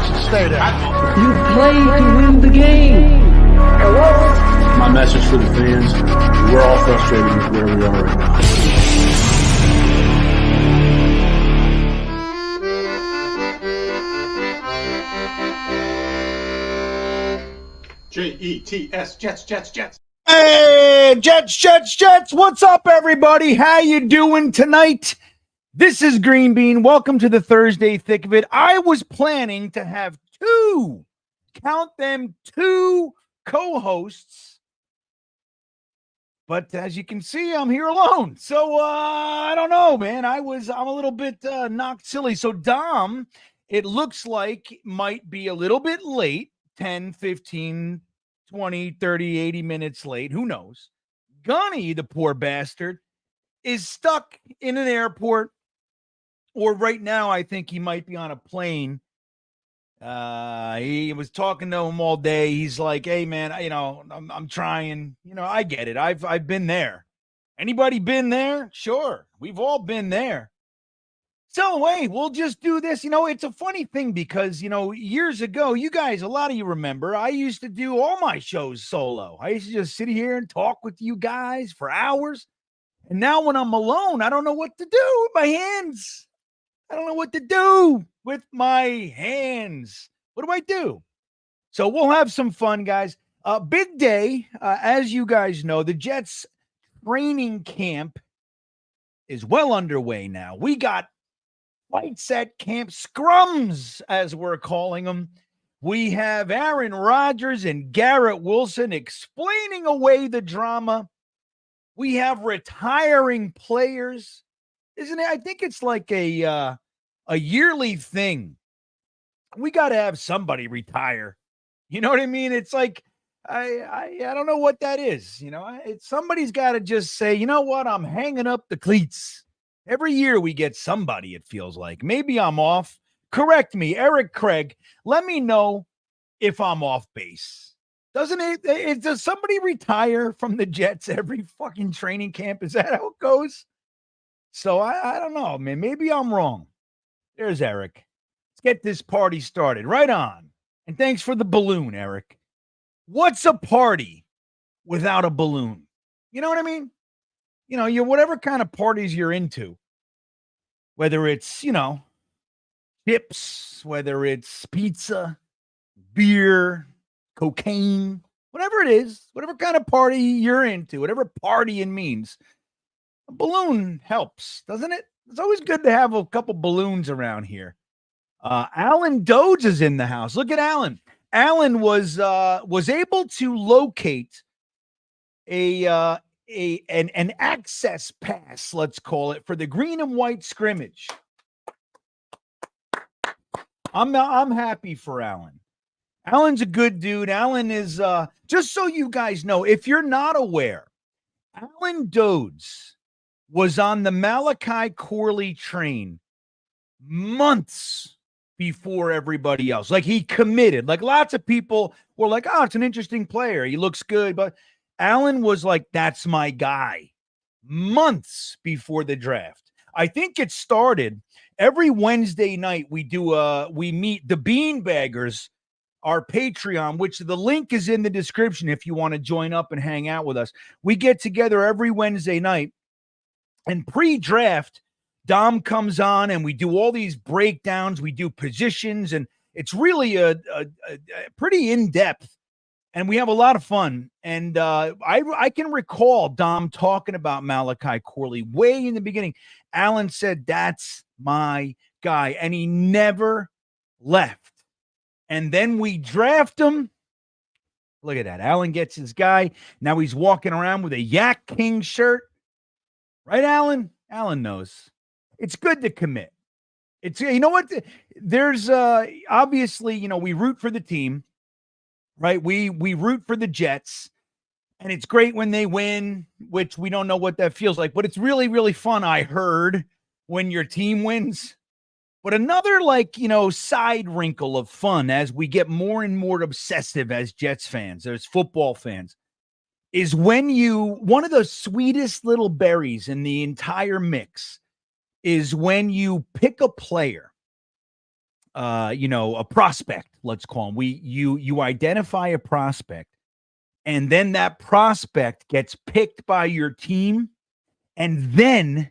should stay there. You play to win the game. My message for the fans, we're all frustrated with where we are right now. Jets, Jets. Hey, Jets. What's up, everybody? How you doing tonight? This is GreenBean. Welcome to the Thursday thick of it. I was planning to have two co-hosts, but as you can see, I'm here alone. So I don't know, man. I'm a little bit knocked silly. So Dom, it looks like might be a little bit late, 10, 15, 20, 30, 80 minutes late. Who knows? Gunny, the poor bastard, is stuck in an airport, or right now I think he might be on a plane. He was talking to him all day. He's like, hey, man, I'm trying. I get it. I've been there. Anybody been there? Sure. We've all been there. So, hey, we'll just do this. It's a funny thing because, years ago, you guys, a lot of you remember, I used to do all my shows solo. I used to just sit here and talk with you guys for hours. And now when I'm alone, I don't know what to do with my hands. I don't know what to do with my hands. What do I do? So we'll have some fun, guys. Big day. As you guys know, the Jets training camp is well underway now. We got Flight Set Camp Scrums, as we're calling them. We have Aaron Rodgers and Garrett Wilson explaining away the drama. We have retiring players. Isn't it? I think it's like a yearly thing. We got to have somebody retire. You know what I mean? It's like, I don't know what that is. Somebody's got to just say, you know what? I'm hanging up the cleats. Every year we get somebody, it feels like. Maybe I'm off. Correct me, Eric Craig. Let me know if I'm off base. Does somebody retire from the Jets every fucking training camp? Is that how it goes? So I don't know, man. Maybe I'm wrong. There's Eric. Let's get this party started. Right on. And thanks for the balloon, Eric. What's a party without a balloon? You know what I mean? You're whatever kind of parties you're into, whether it's, chips, whether it's pizza, beer, cocaine, whatever it is, whatever kind of party you're into, whatever partying means, a balloon helps, doesn't it? It's always good to have a couple balloons around here. Allan Dodge is in the house. Look at Allan. Allan was able to locate an access pass, let's call it, for the green and white scrimmage. I'm happy for Allan. Allan's a good dude. Allan is just so you guys know, if you're not aware, Allan Dodge was on the Malachi Corley train months before everybody else. Like, he committed. Like, lots of people were like, oh, it's an interesting player. He looks good, but Allan was like, that's my guy, months before the draft. I think it started every Wednesday night. We meet the Beanbaggers, our Patreon, which the link is in the description if you want to join up and hang out with us. We get together every Wednesday night, and pre-draft, Dom comes on and we do all these breakdowns. We do positions, and it's really a pretty in-depth. And we have a lot of fun. And I can recall Dom talking about Malachi Corley way in the beginning. Allan said, that's my guy. And he never left. And then we draft him. Look at that. Allan gets his guy. Now he's walking around with a Yak King shirt. Right, Allan? Allan knows. It's good to commit. It's, you know what? There's obviously, we root for the team. Right. We root for the Jets, and it's great when they win, which we don't know what that feels like, but it's really, really fun. I heard when your team wins, but another side wrinkle of fun as we get more and more obsessive as Jets fans, as football fans, is when one of the sweetest little berries in the entire mix is when you pick a player a prospect, let's call him. You identify a prospect, and then that prospect gets picked by your team, and then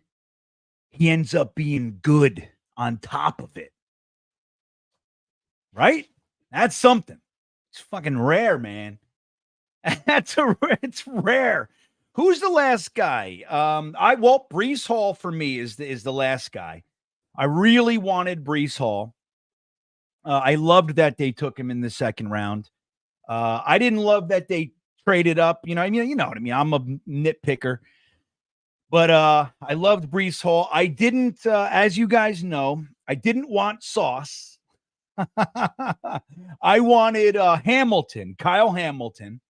he ends up being good on top of it. Right? That's something. It's fucking rare, man. It's rare. Who's the last guy? Brees Hall for me is the last guy. I really wanted Brees Hall. I loved that they took him in the second round. I didn't love that they traded up. You know what I mean? I'm a nitpicker. But I loved Brees Hall. I didn't, as you guys know, I didn't want Sauce. I wanted Kyle Hamilton,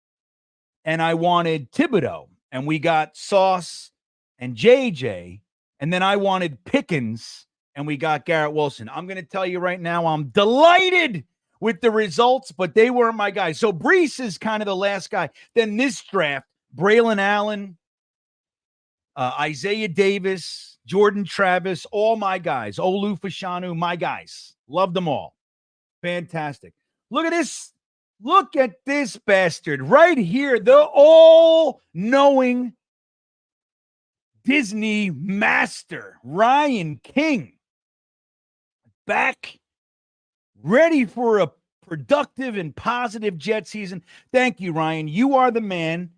and I wanted Thibodeau. And we got Sauce and JJ. And then I wanted Pickens, and we got Garrett Wilson. I'm going to tell you right now, I'm delighted with the results, but they weren't my guys. So Brees is kind of the last guy. Then this draft, Braylon Allen, Isaiah Davis, Jordan Travis, all my guys. Olu Fashanu, my guys. Love them all. Fantastic. Look at this. Look at this bastard right here. The all-knowing Disney master, Ryan King. Back, ready for a productive and positive Jet season. Thank you, Ryan. You are the man.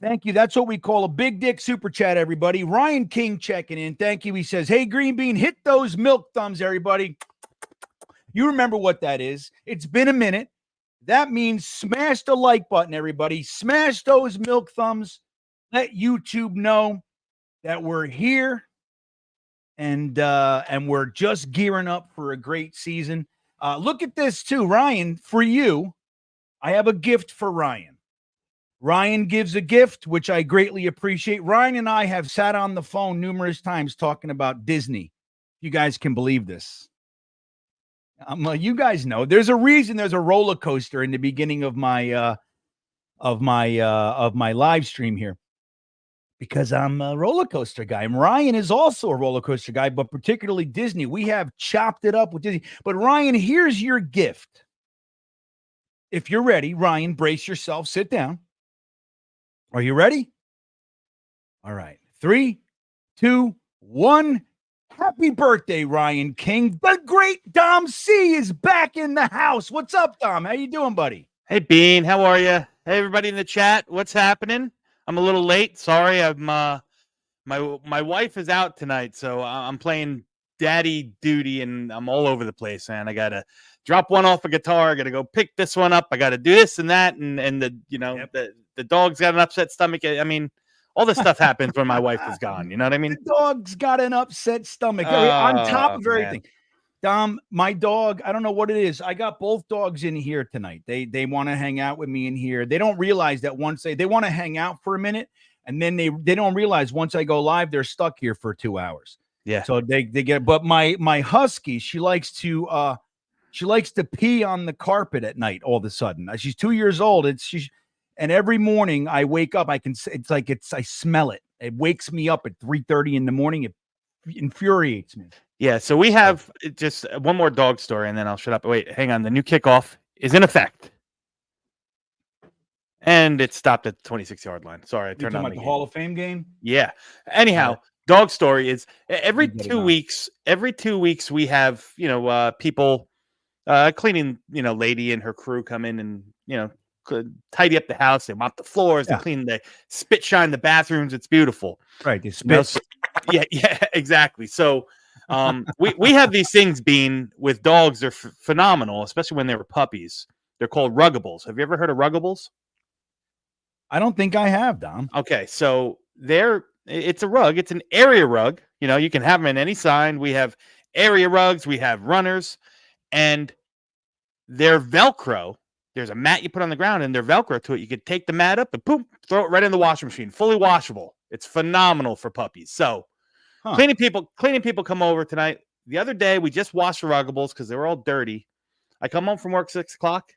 Thank you. That's what we call a big dick super chat, everybody. Ryan King checking in. Thank you. He says, hey, Green Bean, hit those milk thumbs, everybody. You remember what that is. It's been a minute. That means smash the like button, everybody. Smash those milk thumbs. Let YouTube know that we're here and we're just gearing up for a great season. Look at this too, Ryan. For you, I have a gift for Ryan. Ryan gives a gift, which I greatly appreciate. Ryan and I have sat on the phone numerous times talking about Disney. You guys can believe this. You guys know there's a reason there's a roller coaster in the beginning of my live stream here, because I'm a roller coaster guy. And Ryan is also a roller coaster guy, but particularly Disney. We have chopped it up with Disney. But Ryan, here's your gift. If you're ready, Ryan, brace yourself, sit down. Are you ready? All right. 3, 2, 1. Happy birthday, Ryan King. The great Dom C is back in the house. What's up, Dom? How you doing, buddy? Hey, Bean. How are you? Hey, everybody in the chat. What's happening? I'm a little late. Sorry. I'm my wife is out tonight, so I'm playing daddy duty, and I'm all over the place, man. I gotta drop one off a guitar. I gotta go pick this one up. I gotta do this and that, and the dog's got an upset stomach. I mean, all this stuff happens when my wife is gone. You know what I mean? The dog's got an upset stomach. On top of everything. Man. Dom, my dog, I don't know what it is. I got both dogs in here tonight. They want to hang out with me in here. They don't realize that once they want to hang out for a minute, and then they don't realize once I go live, they're stuck here for 2 hours. Yeah. So they get, but my husky, she likes to pee on the carpet at night all of a sudden. She's 2 years old. And every morning I wake up, I smell it. It wakes me up at 3:30 in the morning. It infuriates me. Yeah. So we have just one more dog story, and then I'll shut up. Wait, hang on. The new kickoff is in effect, and it stopped at the 26-yard line. Sorry, I turned on the Hall of Fame game. Yeah. Anyhow, dog story is every 2 weeks. Every 2 weeks we have people cleaning. Lady and her crew come in and tidy up the house. They mop the floors. They clean the shine the bathrooms. It's beautiful. Right. They spit. Yeah, exactly. So we have these things being with dogs. They're phenomenal, especially when they were puppies. They're called ruggables. Have you ever heard of ruggables? I don't think I have, Dom. Okay. So it's a rug. It's an area rug. You can have them in any sign. We have area rugs. We have runners, and they're Velcro. There's a mat you put on the ground, and they're Velcro to it. You could take the mat up and boom, throw it right in the washing machine, fully washable. It's phenomenal for puppies. So cleaning people come over tonight. The other day, we just washed the ruggables because they were all dirty. I come home from work 6 o'clock.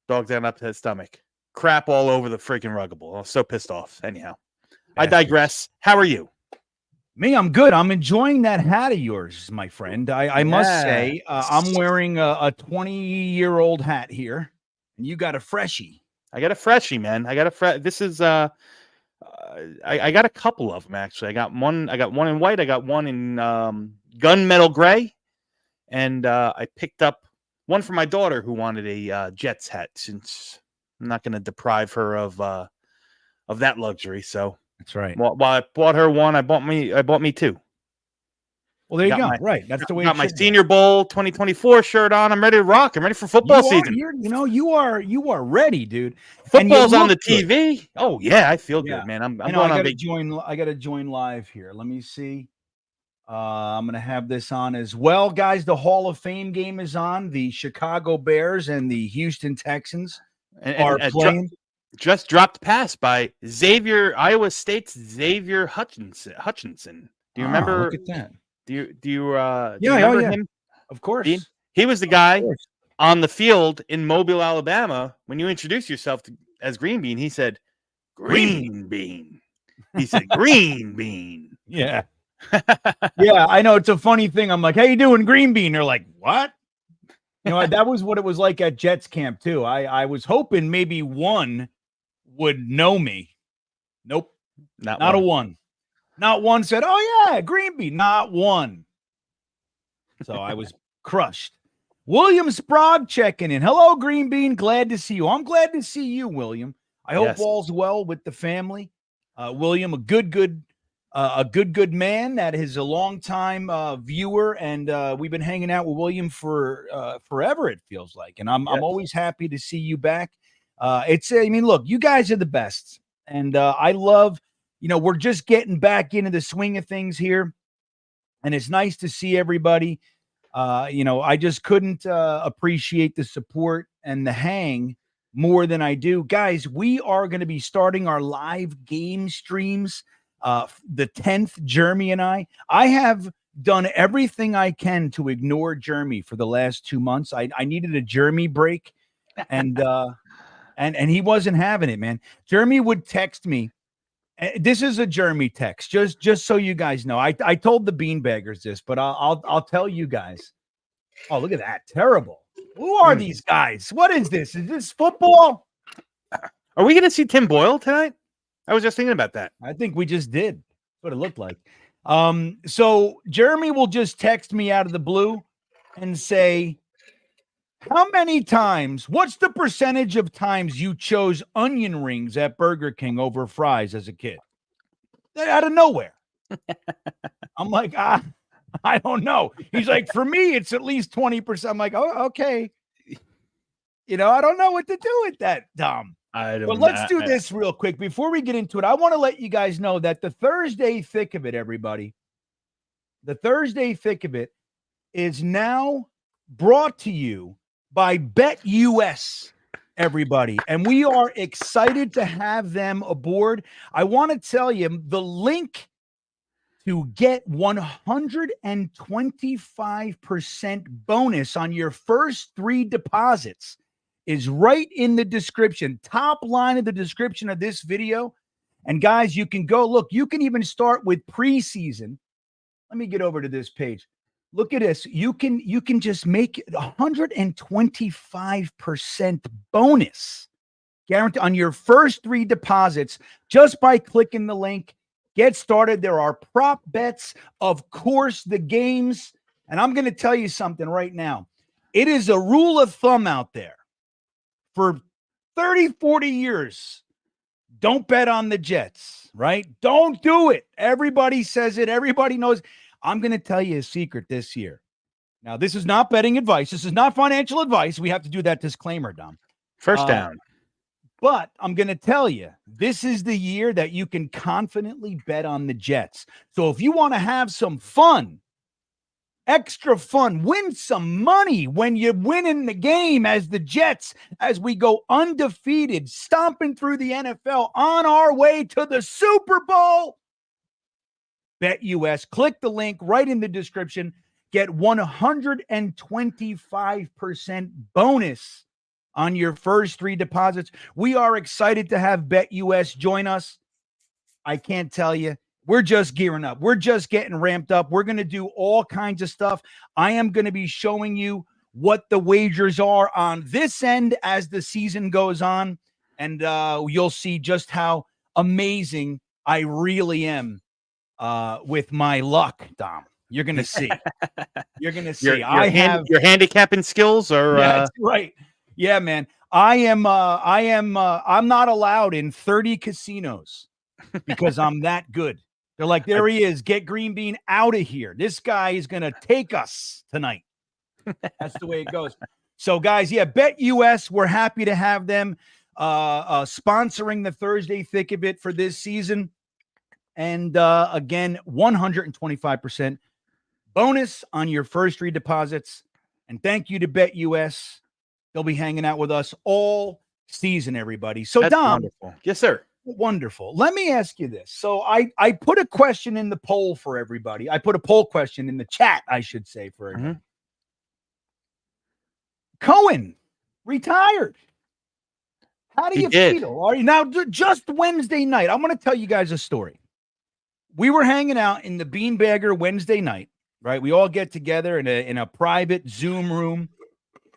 Dog's down up to his stomach. Crap all over the freaking ruggable. I was so pissed off. Anyhow, I digress. How are you? Me, I'm good. I'm enjoying that hat of yours, my friend. I must say, I'm wearing a 20-year-old hat here, and you got a freshie. I got a freshie, man. I got a This is I got a couple of them actually. I got one in white. I got one in gunmetal gray, and I picked up one for my daughter who wanted a Jets hat. Since I'm not going to deprive her of that luxury, so that's right. While I bought her one, I bought me two. Well, there you go. Right, that's the way. Got my Senior Bowl 2024 shirt on. I'm ready to rock. I'm ready for football season. You are ready, dude. Football's on the TV. Good. Oh yeah, I feel good, man. I'm going on vacation. I got to join live here. Let me see. I'm going to have this on as well, guys. The Hall of Fame game is on. The Chicago Bears and the Houston Texans are playing. Just dropped pass by Iowa State's Xavier Hutchinson. Do you remember? Look at that. Do you remember him? Of course. He was the guy on the field in Mobile, Alabama. When you introduced yourself as GreenBean, he said, "GreenBean." He said, "GreenBean." Yeah. Yeah, I know. It's a funny thing. I'm like, "How you doing, GreenBean?" They're like, "What?" That was what it was like at Jets camp too. I was hoping maybe one would know me. Nope. Not a one. Not one said, "Oh yeah, GreenBean." Not one. So I was crushed. William Sprague checking in. Hello, GreenBean. Glad to see you. I'm glad to see you, William. I hope all's well with the family. William, a good man that is a longtime viewer, and we've been hanging out with William for forever. It feels like, and I'm always happy to see you back. Look, you guys are the best, and I love. We're just getting back into the swing of things here, and it's nice to see everybody. I just couldn't appreciate the support and the hang more than I do. Guys, we are going to be starting our live game streams the 10th, Jeremy and I have done everything I can to ignore Jeremy for the last 2 months. I needed a Jeremy break, and he wasn't having it, man. Jeremy would text me. This is a Jeremy text, just so you guys know. I told the beanbaggers this, but I'll tell you guys. Oh, look at that. Terrible. Who are these guys? What is this? Is this football? Are we going to see Tim Boyle tonight? I was just thinking about that. I think we just did. That's what it looked like. So Jeremy will just text me out of the blue and say, "How many times, what's the percentage of times you chose onion rings at Burger King over fries as a kid?" Out of nowhere. I'm like, I don't know. He's like, "For me, it's at least 20%. I'm like, "Oh, okay." I don't know what to do with that, Dom. But let's do this real quick. Before we get into it, I want to let you guys know that the Thursday Thick of It, everybody, the Thursday Thick of It is now brought to you by BetUs, everybody. And we are excited to have them aboard. I want to tell you the link to get 125% bonus on your first 3 deposits is right in the description, top line of the description of this video. And guys, you can go look. You can even start with preseason. Let me get over to this page. Look at this. You can just make 125% bonus guarantee on your first 3 deposits just by clicking the link. Get started. There are prop bets, of course, the games. And I'm going to tell you something right now. It is a rule of thumb out there for 30, 40 years. Don't bet on the Jets, right? Don't do it. Everybody says it. Everybody knows. I'm going to tell you a secret this year. Now, this is not betting advice. This is not financial advice. We have to do that disclaimer, Dom. First down. But I'm going to tell you, this is the year that you can confidently bet on the Jets. So if you want to have some fun, extra fun, win some money when you win in the game as the Jets, as we go undefeated, stomping through the NFL on our way to the Super Bowl, BetUs. Click the link right in the description. Get 125% bonus on your first 3 deposits. We are excited to have BetUs join us. I can't tell you. We're just gearing up. We're just getting ramped up. We're going to do all kinds of stuff. I am going to be showing you what the wagers are on this end as the season goes on. And you'll see just how amazing I really am with my luck, Dom. You're going to see. You're going to see. Your handicapping skills are that's right. Yeah, man. I'm not allowed in 30 casinos because I'm that good. They're like, there he is. Get GreenBean out of here. This guy is going to take us tonight. That's the way it goes. So, guys, yeah, BetUs, we're happy to have them sponsoring the Thursday thick of it for this season. And again, 125% bonus on your first three deposits. And thank you to BetUs. They'll be hanging out with us all season, everybody. So, That's Dom. wonderful. Yes, sir. Wonderful. Let me ask you this. So I put a question in the poll for everybody. I put a poll question in the chat, I should say, for everybody. Cohen retired. How do you feel? Are you now just Wednesday night? I'm going to tell you guys a story. We were hanging out in the Beanbagger Wednesday night, right? We all get together in a private Zoom room,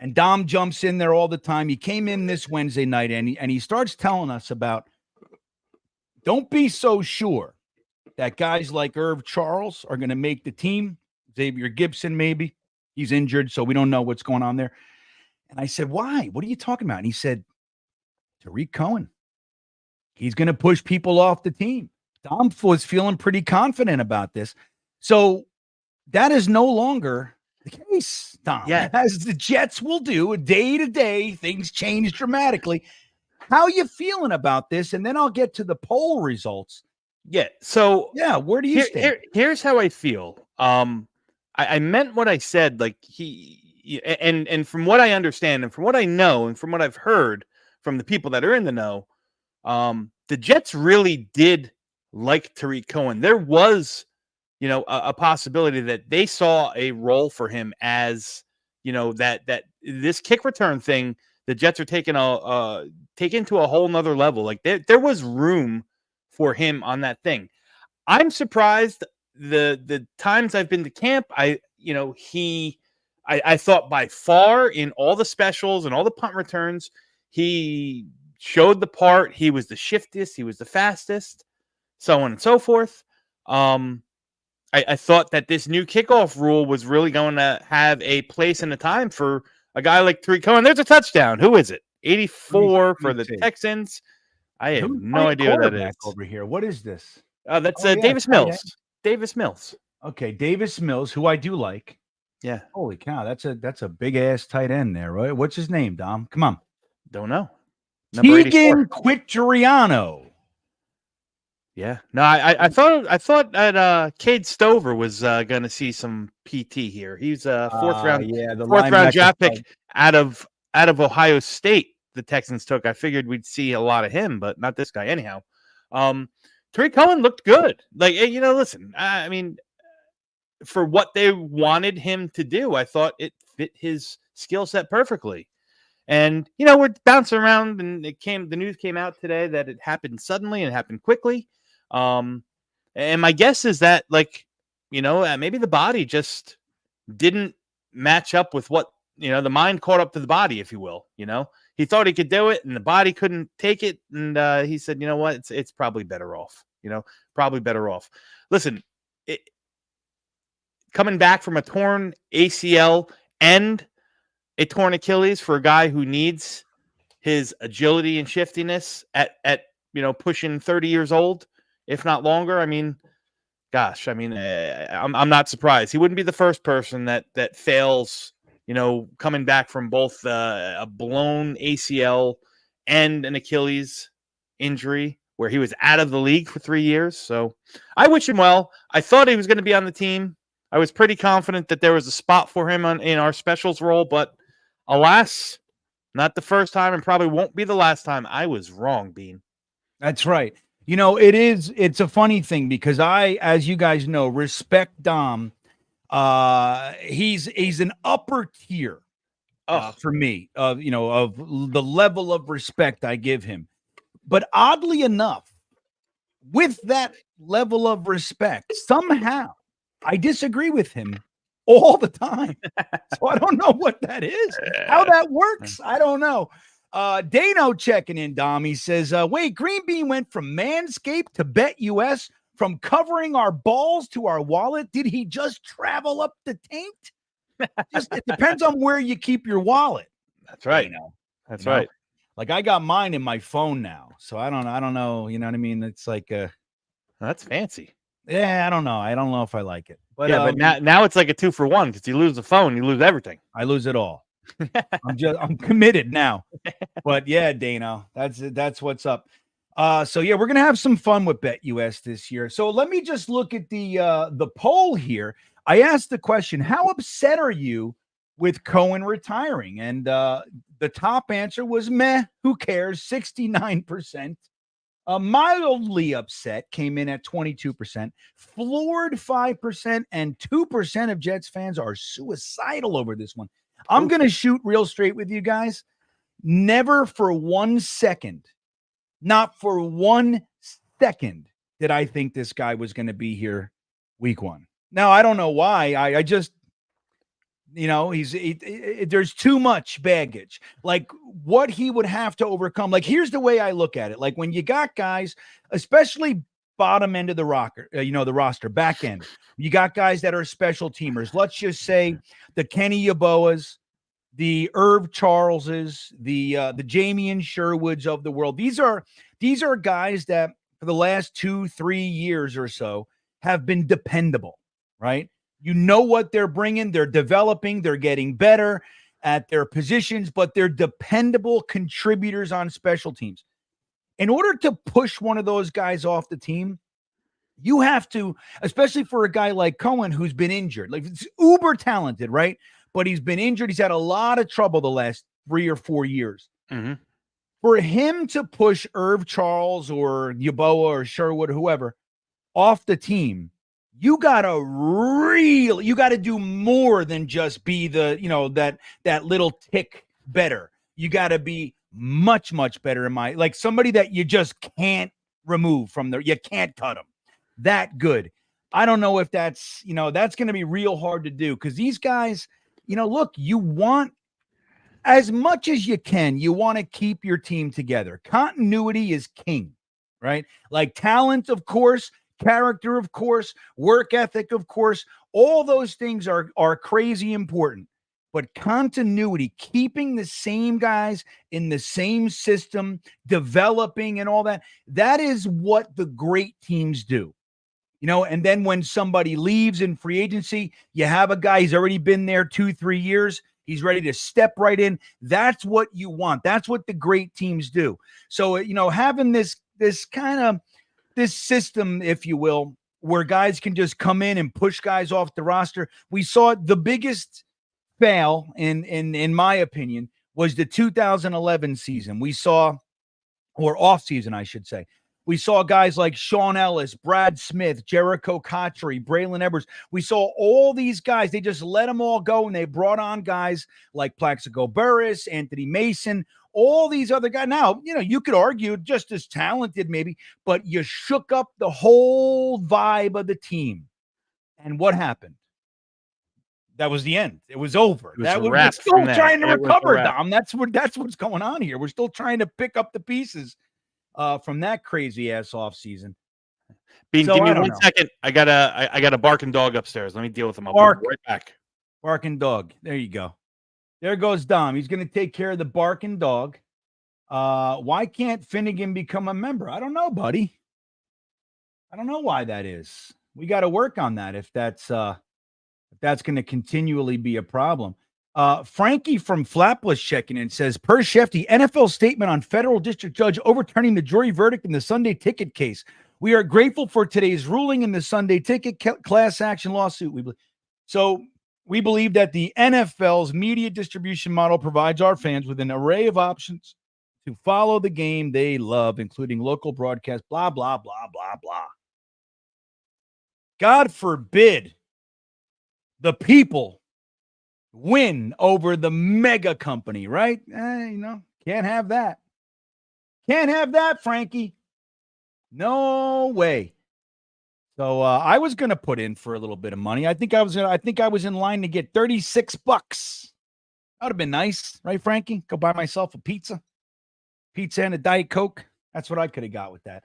and Dom jumps in there all the time. He came in this Wednesday night, and he starts telling us about, don't be so sure that guys like Irv Charles are going to make the team. Xavier Gibson, maybe. He's injured, so we don't know what's going on there. And I said, why? What are you talking about? And he said, Tariq Cohen. He's going to push people off the team. Dom was feeling pretty confident about this. So that is no longer the case, Dom. Yeah. As the Jets will do, day to day, things change dramatically. How you feeling about this? And then I'll get to the poll results. Yeah. So yeah, where do you stand? Here's how I feel. I meant what I said. Like and from what I understand, and from what I know, and from what I've heard from the people that are in the know, the Jets really did like Tariq Cohen. There was, a possibility that they saw a role for him as, that this kick return thing. The Jets are taking to a whole nother level. Like there was room for him on that thing. I'm surprised the times I've been to camp. I thought by far in all the specials and all the punt returns, he showed the part. He was the shiftiest. He was the fastest, so on and so forth. I thought that this new kickoff rule was really going to have a place and a time for a guy like Tariq Cohen. There's a touchdown. Who is it? 84 for the Texans. I have no idea what that is. Over here. What is this? That's Davis Mills. Davis Mills. Okay, Davis Mills, who I do like. Yeah. Holy cow, that's a big ass tight end there, right? What's his name, Dom? Come on. Don't know. Tegan Quitriano. Yeah. No, I thought that Cade Stover was going to see some PT here. He's a fourth round draft pick out of Ohio State. The Texans took. I figured we'd see a lot of him, but not this guy. Anyhow, Tariq Cohen looked good. Like, listen, I mean, for what they wanted him to do, I thought it fit his skill set perfectly. And we're bouncing around, and the news came out today that it happened suddenly and it happened quickly. And my guess is that, maybe the body just didn't match up with what, the mind caught up to the body, if you will. He thought he could do it, and the body couldn't take it. And he said, you know what, it's probably better off, probably better off. Listen, coming back from a torn ACL and a torn Achilles for a guy who needs his agility and shiftiness at pushing 30 years old, if not longer. I mean, gosh, I'm not surprised. He wouldn't be the first person that fails, coming back from both a blown ACL and an Achilles injury where he was out of the league for 3 years. So I wish him well. I thought he was going to be on the team. I was pretty confident that there was a spot for him in our specials role, but alas, not the first time, and probably won't be the last time. I was wrong, Bean. That's right. It's a funny thing because I, as you guys know, respect Dom. He's an upper tier for me, of the level of respect I give him. But oddly enough, with that level of respect, somehow I disagree with him all the time. So I don't know what that is, how that works. I don't know. Dano checking in, Dom. He says, wait, GreenBean went from Manscaped to BetUs, from covering our balls to our wallet. Did he just travel up the taint? Just it depends on where you keep your wallet. That's right. Dano. That's You know? right. Like I got mine in my phone now. So I don't know. You know what I mean? It's like That's fancy. yeah, I don't know. I don't know if I like it. But Yeah, but now it's like a 2-for-1 because you lose the phone, you lose everything. I lose it all. I'm committed now. But yeah, Dano, that's what's up. So yeah, we're gonna have some fun with BetUS this year. So let me just look at the poll here. I asked the question: how upset are you with Cohen retiring? And the top answer was meh. Who cares? 69%. Mildly upset came in at 22%. Floored 5%, and 2% of Jets fans are suicidal over this one. I'm gonna shoot real straight with you guys. Never for 1 second, not for 1 second, did I think this guy was going to be here week 1. Now, I don't know why. I just, there's too much baggage. Like what he would have to overcome. Like, here's the way I look at it. Like when you got guys, especially bottom end of the roster, back end, you got guys that are special teamers. Let's just say the Kenny Yeboahs, the Irv Charleses, the Jamian Sherwoods of the world. These are guys that for the last 2-3 years or so have been dependable, right? You know what they're bringing. They're developing. They're getting better at their positions, but they're dependable contributors on special teams. In order to push one of those guys off the team, you have to, especially for a guy like Cohen who's been injured, like it's uber talented, right? But he's been injured. He's had a lot of trouble the last 3 or 4 years. Mm-hmm. For him to push Irv Charles or Yeboah or Sherwood, whoever, off the team, you got to do more than just be that little tick better. You got to be much, much better like somebody that you just can't remove from there. You can't cut them that good. I don't know if that's going to be real hard to do because these guys, look, you want as much as you can, you want to keep your team together. Continuity is king, right? Like talent, of course, character, of course, work ethic, of course, all those things are crazy important. But continuity, keeping the same guys in the same system, developing and all that is what the great teams do. And then when somebody leaves in free agency, you have a guy who's already been there 2-3 years. He's ready to step right in. That's what you want. That's what the great teams do. So, having this system, if you will, where guys can just come in and push guys off the roster. We saw the biggest fail in my opinion was the 2011 season. We saw, or off season, I should say. We saw guys like Sean Ellis, Brad Smith, Jericho Cotchery, Braylon Edwards. We saw all these guys. They just let them all go, and they brought on guys like Plaxico Burress, Anthony Mason, all these other guys. Now, you could argue just as talented maybe, but you shook up the whole vibe of the team. And what happened? That was the end. It was over. We're still trying to recover, Dom. That's what's going on here. We're still trying to pick up the pieces from that crazy ass off season. Bean, give me 1 second. I got a barking dog upstairs. Let me deal with him. I'll be right back. Barking dog. There you go. There goes Dom. He's going to take care of the barking dog. Why can't Finnegan become a member? I don't know, buddy. I don't know why that is. We got to work on that if that's going to continually be a problem. Frankie from Flapless checking in says, per Shefty, NFL statement on federal district judge overturning the jury verdict in the Sunday ticket case. We are grateful for today's ruling in the Sunday ticket class action lawsuit. We believe that the NFL's media distribution model provides our fans with an array of options to follow the game they love, including local broadcast, blah, blah, blah, blah, blah. God forbid the people win over the mega company, right? Can't have that. Can't have that, Frankie. No way. So I was going to put in for a little bit of money. I think I was in line to get $36. That would have been nice, right, Frankie? Go buy myself a pizza and a Diet Coke. That's what I could have got with that.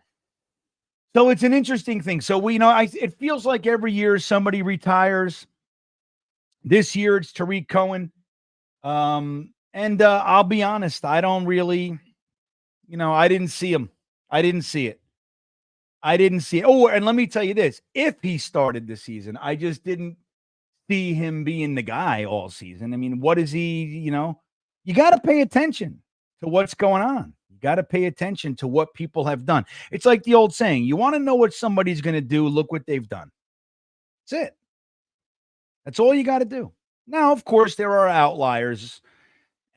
So it's an interesting thing. So it feels like every year somebody retires. This year it's Tariq Cohen. And I'll be honest, I don't really, I didn't see him. I didn't see it. Oh, and let me tell you this. If he started the season, I just didn't see him being the guy all season. I mean, what is he, you got to pay attention to what's going on. You got to pay attention to what people have done. It's like the old saying, you want to know what somebody's going to do, look what they've done. That's it. That's all you got to do. Now, of course, there are outliers,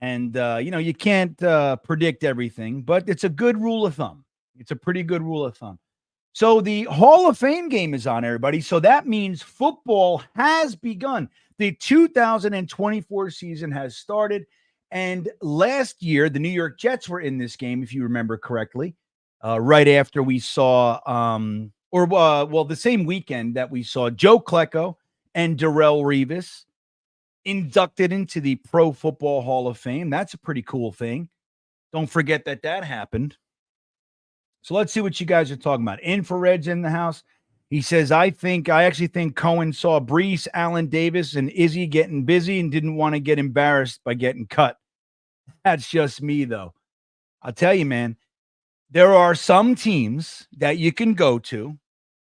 and, you can't predict everything, but it's a good rule of thumb. It's a pretty good rule of thumb. So the Hall of Fame game is on, everybody. So that means football has begun. The 2024 season has started. And last year, the New York Jets were in this game, if you remember correctly, right after we saw, the same weekend that we saw Joe Klecko and Darrelle Revis inducted into the Pro Football Hall of Fame. That's a pretty cool thing. Don't forget that happened. So let's see what you guys are talking about. Infrared's in the house. He says, I actually think Cohen saw Brees, Allen Davis, and Izzy getting busy and didn't want to get embarrassed by getting cut. That's just me, though. I'll tell you, man, there are some teams that you can go to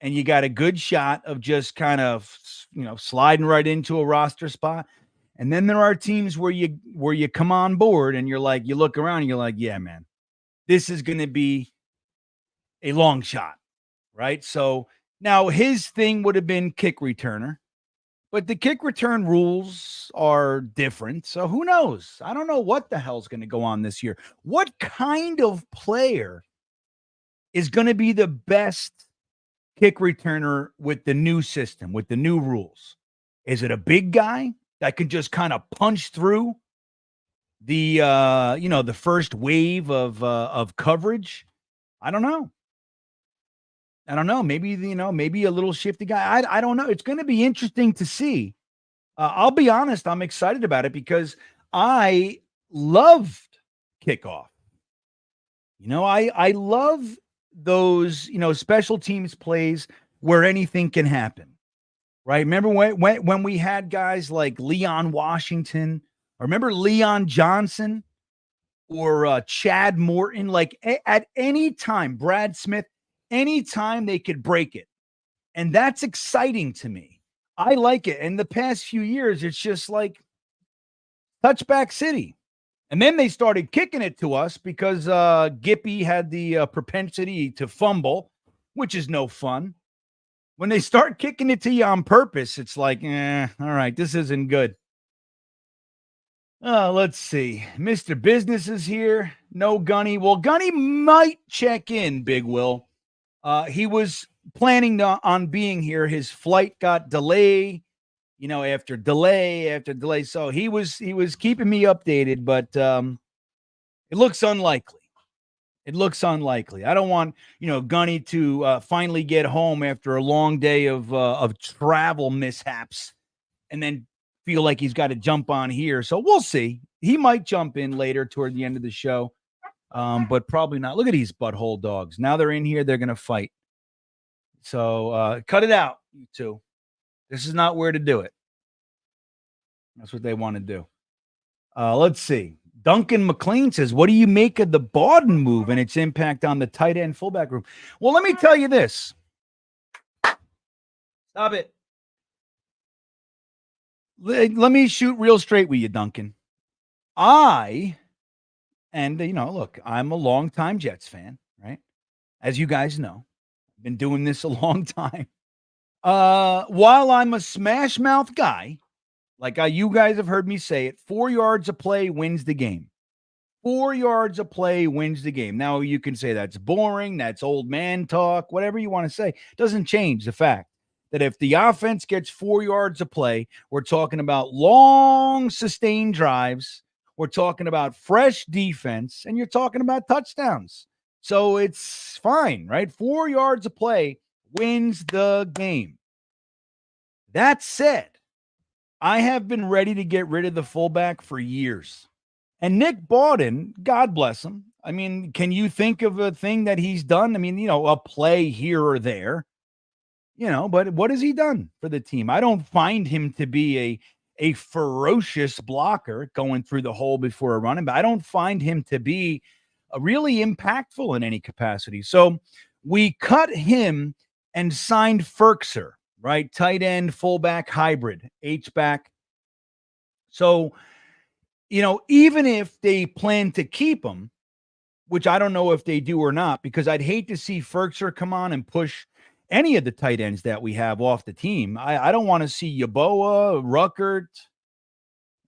and you got a good shot of just kind of, sliding right into a roster spot. And then there are teams where you come on board and you're like, you look around and you're like, yeah, man, this is going to be a long shot, right? So now his thing would have been kick returner, but the kick return rules are different. So who knows? I don't know what the hell's going to go on this year. What kind of player is going to be the best kick returner with the new system, with the new rules? Is it a big guy that can just kind of punch through the, the first wave of coverage? I don't know. Maybe, maybe a little shifty guy. I don't know. It's going to be interesting to see. I'll be honest. I'm excited about it because I loved kickoff. I love those, special teams plays where anything can happen, right? Remember when we had guys like Leon Washington, or remember Leon Johnson or Chad Morton, like at any time, Brad Smith, anytime they could break it. And that's exciting to me. I like it. And the past few years, it's just like touchback city. And then they started kicking it to us because Gippy had the propensity to fumble, which is no fun. When they start kicking it to you on purpose, it's like, all right, this isn't good. Let's see. Mr. Business is here. No Gunny. Well, Gunny might check in, Big Will. He was planning on being here. His flight got delayed, after delay. So he was keeping me updated, but it looks unlikely. I don't want, Gunny to finally get home after a long day of travel mishaps and then feel like he's got to jump on here. So we'll see. He might jump in later toward the end of the show. But probably not. Look at these butthole dogs. Now they're in here. They're going to fight. So cut it out, you two. This is not where to do it. That's what they want to do. Let's see. Duncan McLean says, what do you make of the Borden move and its impact on the tight end fullback room? Well, let me tell you this. Stop it. Let me shoot real straight with you, Duncan. look, I'm a longtime Jets fan, right? As you guys know, I've been doing this a long time. While I'm a smash mouth guy, like you guys have heard me say it, 4 yards a play wins the game. 4 yards a play wins the game. Now, you can say that's boring, that's old man talk, whatever you want to say. It doesn't change the fact that if the offense gets 4 yards a play, we're talking about long, sustained drives. We're talking about fresh defense, and you're talking about touchdowns. So it's fine, right? 4 yards of play wins the game. That said, I have been ready to get rid of the fullback for years. And Nick Borden, God bless him. I mean, can you think of a thing that he's done? I mean, a play here or there, but what has he done for the team? I don't find him to be a ferocious blocker going through the hole before a running, but I don't find him to be really impactful in any capacity. So we cut him and signed Ferkser, right? Tight end, fullback hybrid, H-back. So, even if they plan to keep him, which I don't know if they do or not, because I'd hate to see Ferkser come on and push any of the tight ends that we have off the team. I don't want to see Yeboah, Ruckert,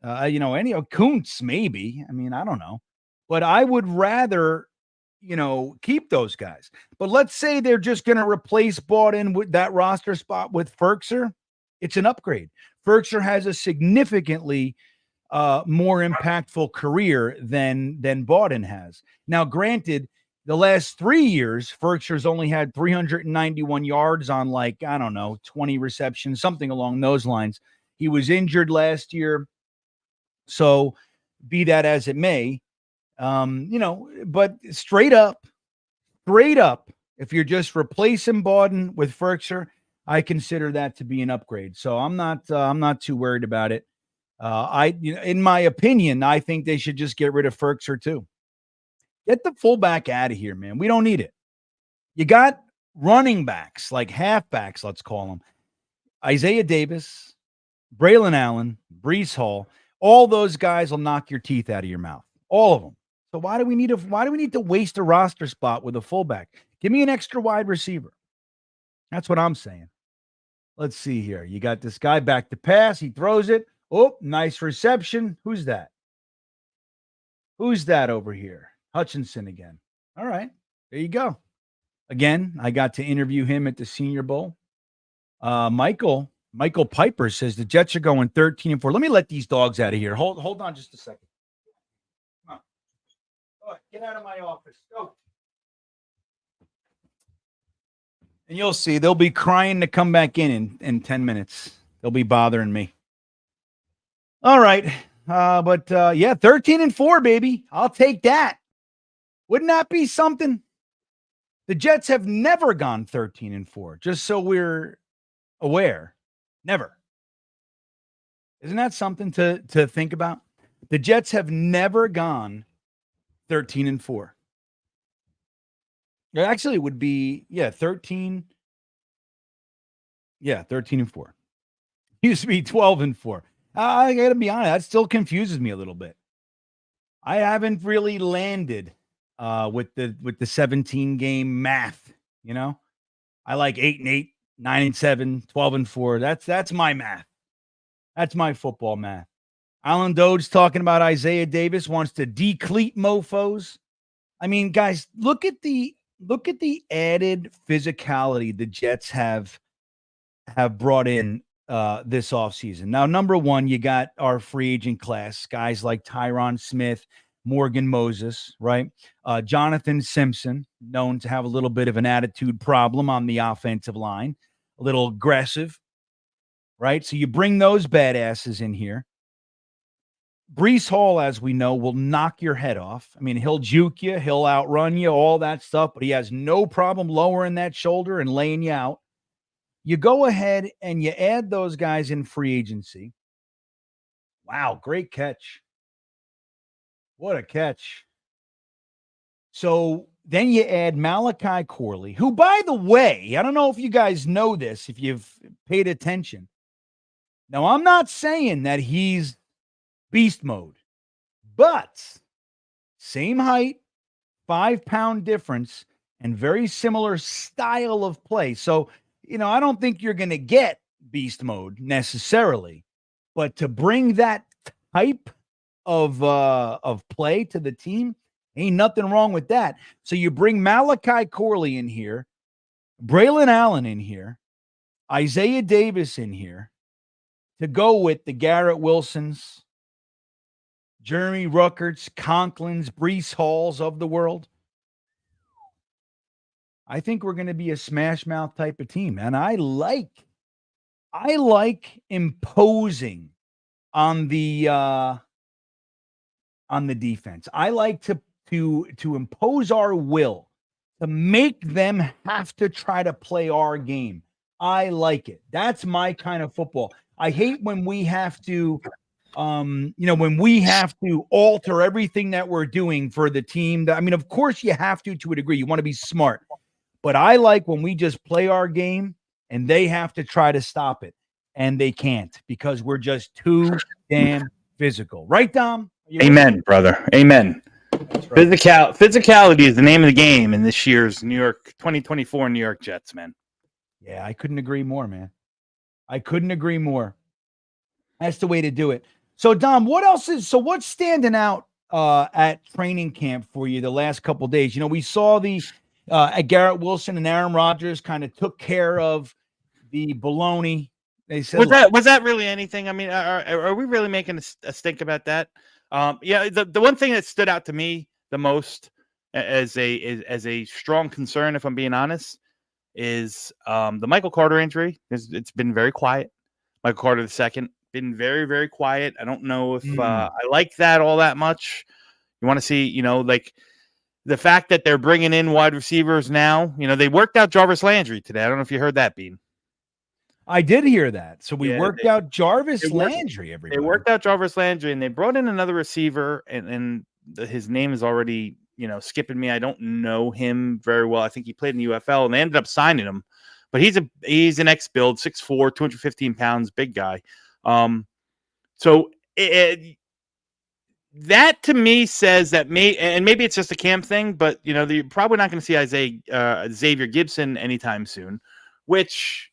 any of Kuntz, maybe. I mean, I don't know. But I would rather, keep those guys. But let's say they're just going to replace Borden with that roster spot with Ferkser. It's an upgrade. Ferkser has a significantly more impactful career than Borden has. Now, granted, the last 3 years, Ferkser's only had 391 yards on 20 receptions, something along those lines. He was injured last year. So be that as it may, but straight up, if you're just replacing Borden with Ferkser, I consider that to be an upgrade. So I'm not too worried about it. In my opinion, I think they should just get rid of Ferkser too. Get the fullback out of here, man. We don't need it. You got running backs, like halfbacks, let's call them. Isaiah Davis, Braylon Allen, Breece Hall. All those guys will knock your teeth out of your mouth. All of them. So why do we need to waste a roster spot with a fullback? Give me an extra wide receiver. That's what I'm saying. Let's see here. You got this guy back to pass. He throws it. Oh, nice reception. Who's that? Who's that over here? Hutchinson again. All right. There you go. Again, I got to interview him at the Senior Bowl. Michael Piper says the Jets are going 13-4. Let me let these dogs out of here. Hold on just a second. Come on. Go, get out of my office. Go. And you'll see they'll be crying to come back in 10 minutes. They'll be bothering me. All right. But 13-4, baby. I'll take that. Wouldn't that be something? The Jets have never gone 13-4, just so we're aware. Never. Isn't that something to think about? The Jets have never gone 13-4. Actually, it would be 13. Yeah, 13-4. Used to be 12-4. I gotta be honest, that still confuses me a little bit. I haven't really landed with the 17 game math. I like 8-8, 9-7, 12-4. That's my math. That's my football math. Alan Dode's talking about Isaiah Davis wants to decleat mofos. I mean, guys, look at the added physicality the Jets have brought in this offseason. Now, number one, you got our free agent class, guys like Tyron Smith, Morgan Moses, right? Jonathan Simpson, known to have a little bit of an attitude problem on the offensive line, a little aggressive, right? So you bring those badasses in here. Breece Hall, as we know, will knock your head off. I mean, he'll juke you, he'll outrun you, all that stuff, but he has no problem lowering that shoulder and laying you out. You go ahead and you add those guys in free agency. Wow, great catch. What a catch. So then you add Malachi Corley, who, by the way, I don't know if you guys know this, if you've paid attention. Now, I'm not saying that he's beast mode, but same height, 5-pound difference, and very similar style of play. So, I don't think you're going to get beast mode necessarily, but to bring that type of play to the team, ain't nothing wrong with that. So you bring Malachi Corley in here, Braylon Allen in here, Isaiah Davis in here to go with the Garrett Wilsons, Jeremy Ruckerts, Conklins, Breece Halls of the world. I think we're going to be a smash mouth type of team. And I like imposing on the defense. I like to impose our will, to make them have to try to play our game. I like it. That's my kind of football. I hate when we have to when we have to alter everything that we're doing for the team. I mean, of course you have to a degree. You want to be smart. But I like when we just play our game and they have to try to stop it. And they can't, because we're just too damn physical. Right, Dom? Amen, brother. Amen. That's right. Physicality is the name of the game in this year's 2024 New York Jets, man. Yeah, I couldn't agree more, man. I couldn't agree more. That's the way to do it. So, Dom, what's standing out at training camp for you the last couple of days? We saw Garrett Wilson and Aaron Rodgers kind of took care of the baloney. They said, was that really anything? I mean, are we really making a stink about that? The one thing that stood out to me the most as a strong concern, if I'm being honest, is the Michael Carter injury. It's been very quiet. Michael Carter II been very, very quiet. I don't know if I like that all that much. You want to see, like the fact that they're bringing in wide receivers now. They worked out Jarvis Landry today. I don't know if you heard that, Bean. I did hear that. So we worked out Jarvis Landry. Everybody. They worked out Jarvis Landry, and they brought in another receiver, and his name is already skipping me. I don't know him very well. I think he played in the UFL, and they ended up signing him. But he's an ex-build, 6'4", 215 pounds, big guy. So that to me says that maybe it's just a camp thing, but you're probably not going to see Xavier Gibson anytime soon, which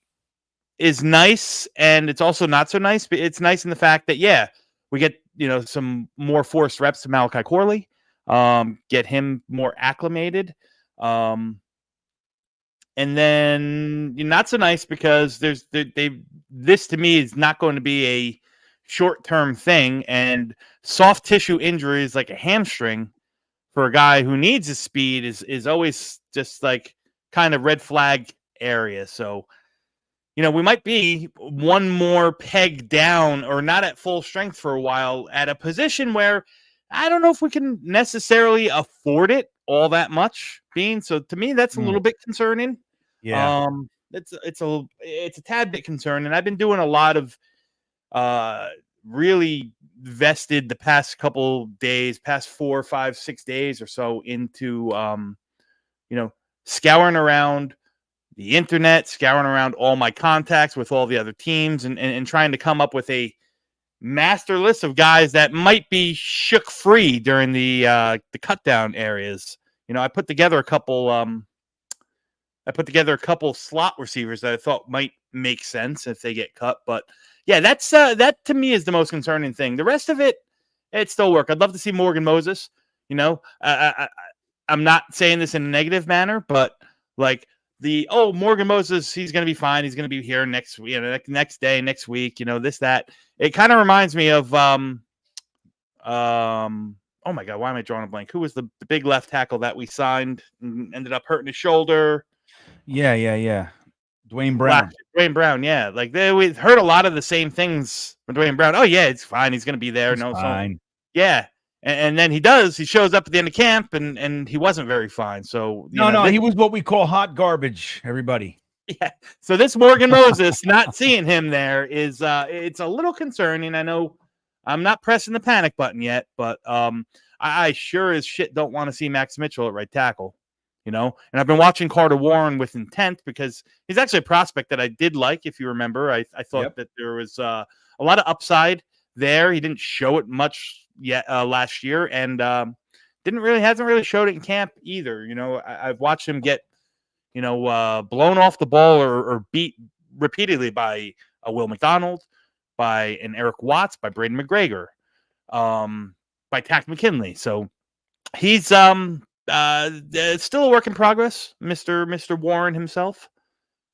is nice, and it's also not so nice. But it's nice in the fact that we get some more forced reps to Malachi Corley, get him more acclimated, and then not so nice because this to me is not going to be a short-term thing, and soft tissue injuries like a hamstring for a guy who needs his speed is always just like kind of red flag area. So we might be one more peg down or not at full strength for a while at a position where I don't know if we can necessarily afford it all that much, Bean. So to me, that's a little bit concerning. Yeah. It's a tad bit concerning. And I've been doing a lot of really vested the past couple days, past 4, 5, 6 days or so into scouring around the internet, scouring around all my contacts with all the other teams, and trying to come up with a master list of guys that might be shook free during the cut down areas. I put together a couple slot receivers that I thought might make sense if they get cut. But yeah, that's that to me is the most concerning thing. The rest of it still work. I'd love to see Morgan Moses. I'm not saying this in a negative manner, but like Morgan Moses, he's going to be fine. He's going to be here next day, next week, this, that. It kind of reminds me of, oh my God, why am I drawing a blank? Who was the big left tackle that we signed and ended up hurting his shoulder? Yeah. Dwayne Brown. Yeah. Like we heard a lot of the same things from Dwayne Brown. Oh yeah, it's fine. He's going to be there. He's fine. So, yeah. And then he shows up at the end of camp and he wasn't very fine. So he was what we call hot garbage, everybody. Yeah. So this Morgan Moses, not seeing him there is it's a little concerning. I know I'm not pressing the panic button yet, but I sure as shit don't want to see Max Mitchell at right tackle. And I've been watching Carter Warren with intent because he's actually a prospect that I did like. If you remember, I thought that there was a lot of upside there. He didn't show it much yet last year, and hasn't really showed it in camp either. I've watched him get blown off the ball or beat repeatedly by a Will McDonald, by an Eric Watts, by Braden McGregor, by Tack McKinley. So he's still a work in progress, Mr. Warren himself.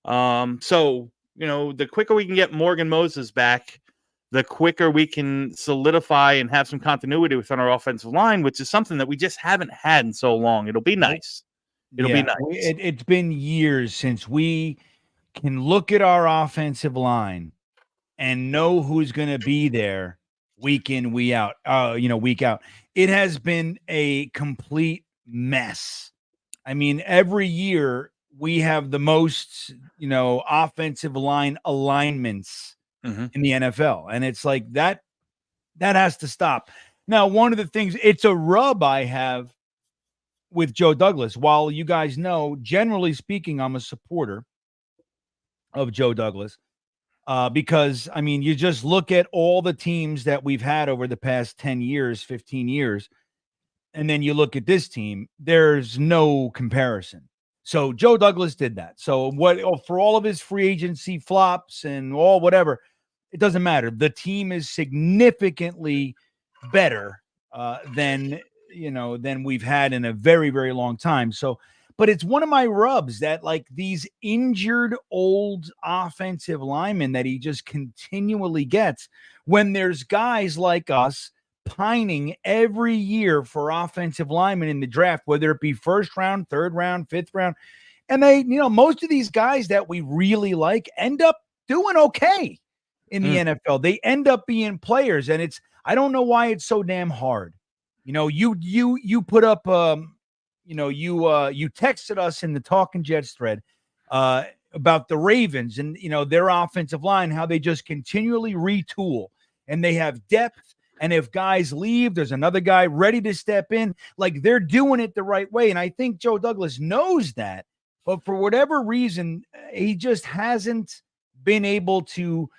So the quicker we can get Morgan Moses back, the quicker we can solidify and have some continuity within our offensive line, which is something that we just haven't had in so long. It'll be nice. It'll be nice. It's been years since we can look at our offensive line and know who's going to be there week in, week out. Week out. It has been a complete mess. I mean, every year we have the most, offensive line alignments in the NFL, and it's like that has to stop. Now, one of the things, it's a rub I have with Joe Douglas. While you guys know, generally speaking, I'm a supporter of Joe Douglas. Because, I mean, you just look at all the teams that we've had over the past 10 years, 15 years, and then you look at this team, there's no comparison. So Joe Douglas did that. So for all of his free agency flops and all whatever, it doesn't matter. The team is significantly better than we've had in a very, very long time. So, but it's one of my rubs that, like, these injured old offensive linemen that he just continually gets, when there's guys like us pining every year for offensive linemen in the draft, whether it be first round, third round, fifth round. And they, most of these guys that we really like end up doing okay in the NFL. They end up being players. And I don't know why it's so damn hard. You put up, you texted us in the Talking Jets thread about the Ravens and, their offensive line, how they just continually retool and they have depth. And if guys leave, there's another guy ready to step in. Like, they're doing it the right way. And I think Joe Douglas knows that. But for whatever reason, he just hasn't been able to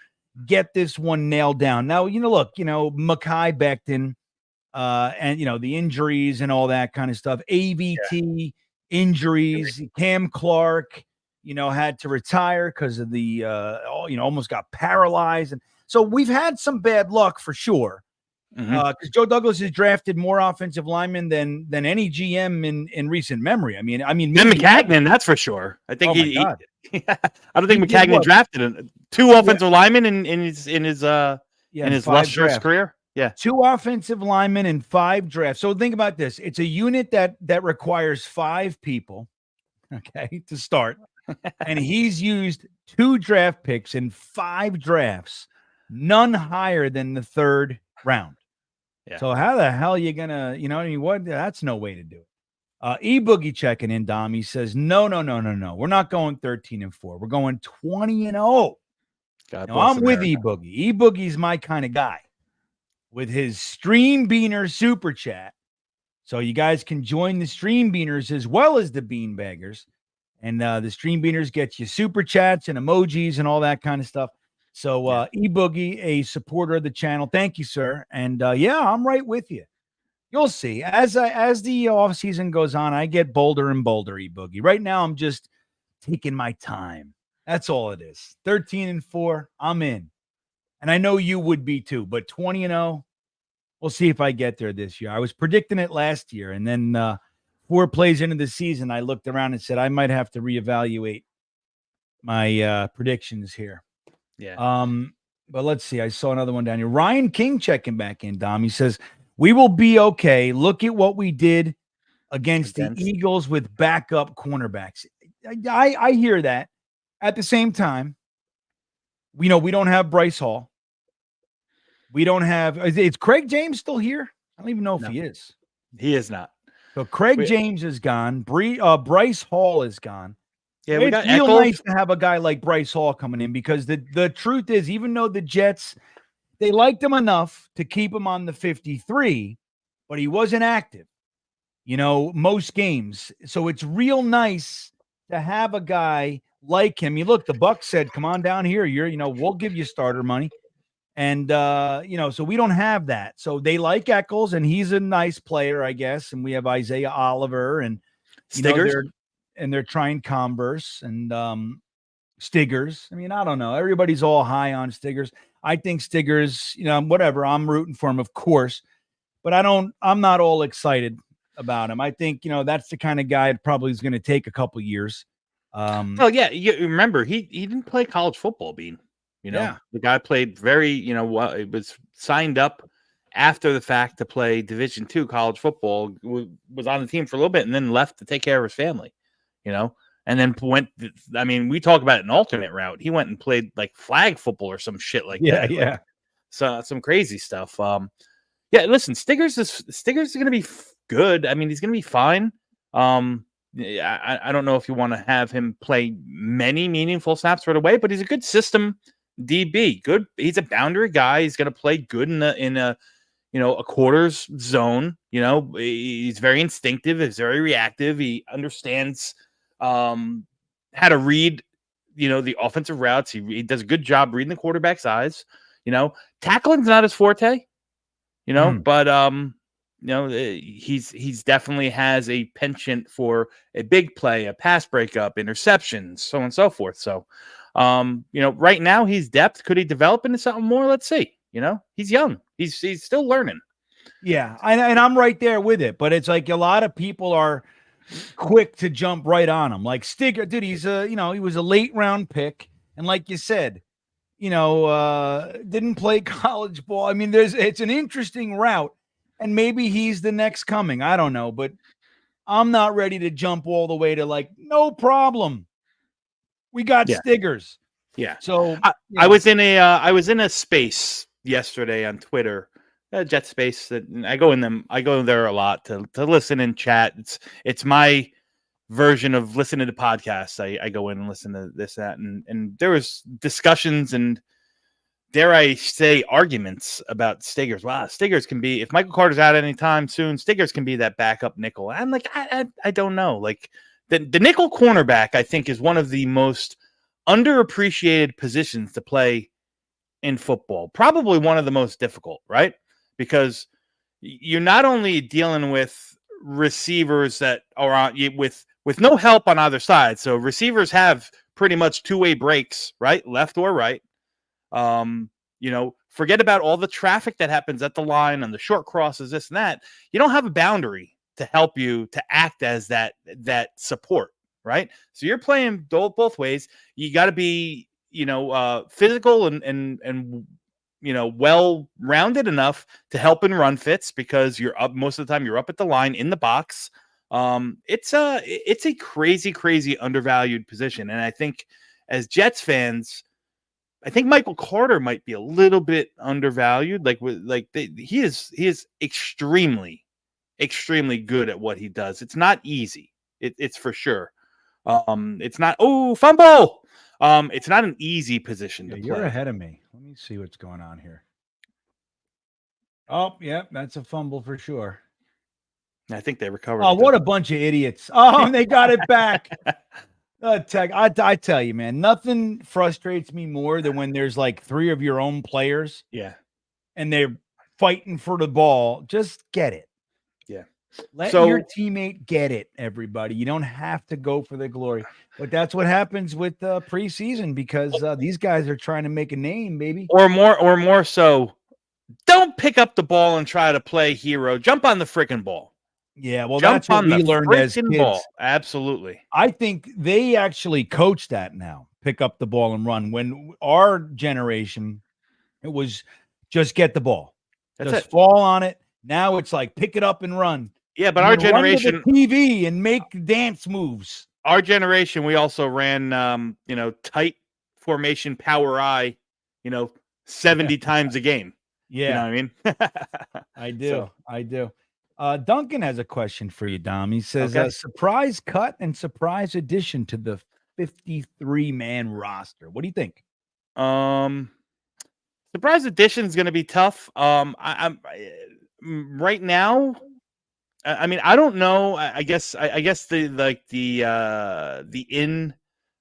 get this one nailed down. Now, look, Mekhi Becton, and the injuries and all that kind of stuff, AVT injuries, Cam Clark, had to retire because of the almost got paralyzed. And so we've had some bad luck for sure. Because Joe Douglas has drafted more offensive linemen than any GM in recent memory. I mean, and McCagnon, that's for sure. I think I don't think McCagnon drafted two offensive linemen in his lustrous career. Yeah. 2 offensive linemen in 5 drafts. So think about this. It's a unit that requires 5 people, okay, to start. And he's used 2 draft picks in 5 drafts, none higher than the 3rd round. Yeah. So how the hell are you going to, that's no way to do it. E-Boogie checking in, Dom. He says, no. We're not going 13-4. We're going 20-0. I'm with E-Boogie. E-Boogie's my kind of guy. With his Stream Beaner super chat. So you guys can join the Stream Beaners as well as the Beanbaggers. And the Stream Beaners get you super chats and emojis and all that kind of stuff. So E-Boogie, a supporter of the channel. Thank you, sir. And I'm right with you. You'll see. As the offseason goes on, I get bolder and bolder, E-Boogie. Right now, I'm just taking my time. That's all it is. 13-4, I'm in. And I know you would be too, but 20-0, we'll see if I get there this year. I was predicting it last year, and then 4 plays into the season, I looked around and said I might have to reevaluate my predictions here. Yeah. But let's see. I saw another one down here. Ryan King checking back in, Dom. He says, we will be okay. Look at what we did against the Eagles with backup cornerbacks. I hear that. At the same time, we don't have Bryce Hall. We don't have. Is Craig James still here? I don't even know if he is. He is not. So Craig James is gone. Bryce Hall is gone. Yeah, we it's real nice to have a guy like Bryce Hall coming in because the truth is, even though the Jets, they liked him enough to keep him on the 53, but he wasn't active, most games. So it's real nice to have a guy like him. You look, the Bucs said, come on down here. We'll give you starter money. And, so we don't have that. So they like Eccles, and he's a nice player, I guess. And we have Isaiah Oliver and Stiggers. They're trying Converse and Stiggers. I mean, I don't know. Everybody's all high on Stiggers. I think Stiggers, whatever. I'm rooting for him, of course. But I'm not all excited about him. I think, that's the kind of guy that probably is going to take a couple years. You remember he didn't play college football, Bean. The guy played very, it was signed up after the fact to play Division II college football, was on the team for a little bit and then left to take care of his family. and then we talk about an alternate route. He went and played like flag football or some shit like that. Yeah. Like, so some crazy stuff. Listen, Stiggers is going to be good. I mean, he's going to be fine. I don't know if you want to have him play many meaningful snaps right away, but he's a good system DB. Good. He's a boundary guy. He's going to play good in a quarters zone. He's very instinctive. He's very reactive. He understands how to read, the offensive routes. He does a good job reading the quarterback's eyes. Tackling's not his forte, but he's definitely has a penchant for a big play, a pass breakup, interceptions, so on and so forth. So, right now he's depth. Could he develop into something more? Let's see. He's young. He's still learning. Yeah, and I'm right there with it. But it's like a lot of people are quick to jump right on him. Like Stigger, dude, he was a late round pick, and like you said, didn't play college ball. I mean, it's an interesting route, and maybe he's the next coming. I don't know, but I'm not ready to jump all the way to like, no problem. We got Stiggers. Yeah. So I was in a space yesterday on Twitter, Jet Space. That I go there a lot to listen and chat. It's my version of listening to podcasts. I go in and listen to this, that, and there was discussions and, dare I say, arguments about Stiggers. Wow, Stiggers can be, if Michael Carter's out anytime soon, Stiggers can be that backup nickel. I'm like, I don't know. Like the nickel cornerback, I think, is one of the most underappreciated positions to play in football. Probably one of the most difficult, right? Because you're not only dealing with receivers that are on with no help on either side. So receivers have pretty much two-way breaks, right? Left or right. Forget about all the traffic that happens at the line and the short crosses, this and that. You don't have a boundary to help you to act as that support, right? So you're playing both ways. You got to be, physical and well-rounded enough to help in run fits, because you're up most of the time. You're up at the line in the box. It's a crazy undervalued position, and I think as Jets fans, I think Michael Carter might be a little bit undervalued. He is extremely good at what he does. It's not easy. It's for sure. It's not fumble. It's not an easy position to play. You're ahead of me. Let me see what's going on here. Oh, yeah, that's a fumble for sure. I think they recovered. Oh, what a bunch of idiots. Oh, they got it back. Tech, I tell you, man, nothing frustrates me more than when there's like three of your own players. Yeah. And they're fighting for the ball. Just get it. Yeah. Let your teammate get it, everybody. You don't have to go for the glory. But that's what happens with preseason, because these guys are trying to make a name, baby. Or more so, don't pick up the ball and try to play hero. Jump on the freaking ball. Yeah, well, that's what we learned as kids. Ball. Absolutely. I think they actually coach that now. Pick up the ball and run. When our generation, it was just get the ball. Just fall on it. Now it's like pick it up and run. Yeah, but our generation, TV and make dance moves. Our generation, we also ran tight formation power eye, 70 times a game. Yeah. You know what I mean? I do. Duncan has a question for you, Dom. He says, surprise cut and surprise addition to the 53-man roster. What do you think? Surprise addition is going to be tough. I'm right now. I mean, I don't know. I guess the in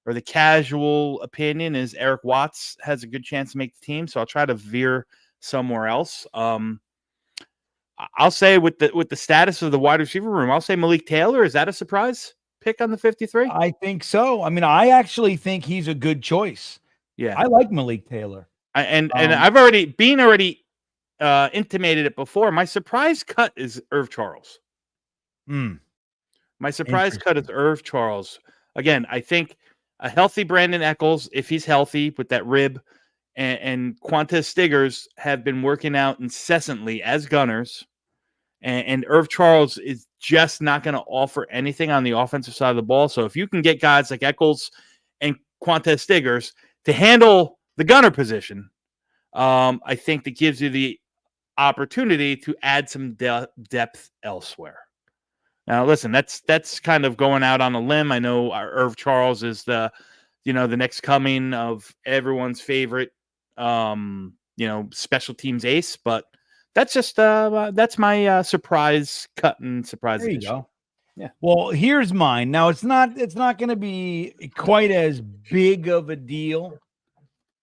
or the casual opinion is Eric Watts has a good chance to make the team. So I'll try to veer somewhere else. I'll say with the status of the wide receiver room, I'll say Malik Taylor. Is that a surprise pick on the 53? I think so. I mean, I actually think he's a good choice. Yeah. I like Malik Taylor. And I've already intimated it before. My surprise cut is Irv Charles. My surprise cut is Irv Charles. Again, I think a healthy Brandon Eccles, if he's healthy with that rib, and Quantez Stiggers have been working out incessantly as gunners. And Irv Charles is just not going to offer anything on the offensive side of the ball. So if you can get guys like Eccles and Quantez Stiggers to handle the gunner position, I think that gives you the opportunity to add some depth elsewhere. Now, listen, that's kind of going out on a limb. I know Irv Charles is the next coming of everyone's favorite, special teams ace, but that's just that's my surprise cut and surprise There you edition. go. Yeah. Well, here's mine. Now it's not going to be quite as big of a deal,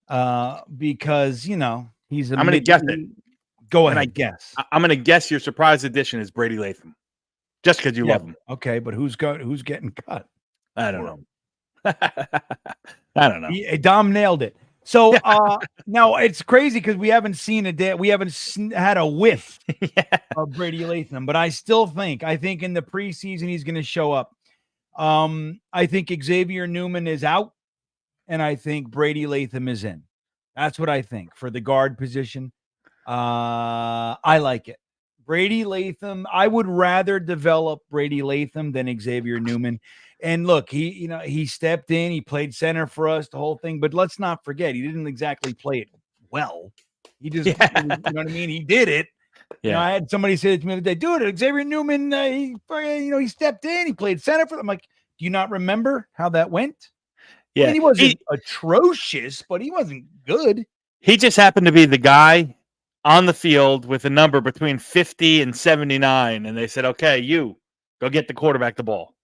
because he's a. I'm going to guess it. Go ahead, guess. I'm going to guess your surprise edition is Brady Latham, just because you love him. Okay, but who's getting cut? I don't know. I don't know. Dom nailed it. So now it's crazy because we haven't seen had a whiff of Brady Latham, but I think in the preseason he's going to show up. I think Xavier Newman is out, and I think Brady Latham is in. That's what I think for the guard position. I like it. Brady Latham. I would rather develop Brady Latham than Xavier Newman. And look, he stepped in, he played center for us, the whole thing. But let's not forget, he didn't exactly play it well. He just, you know what I mean? He did it. Yeah. I had somebody say to me the other day, dude, Xavier Newman, he stepped in, he played center for them. I'm like, do you not remember how that went? Yeah. I mean, he wasn't atrocious, but he wasn't good. He just happened to be the guy on the field with a number between 50 and 79. And they said, okay, you go get the quarterback the ball.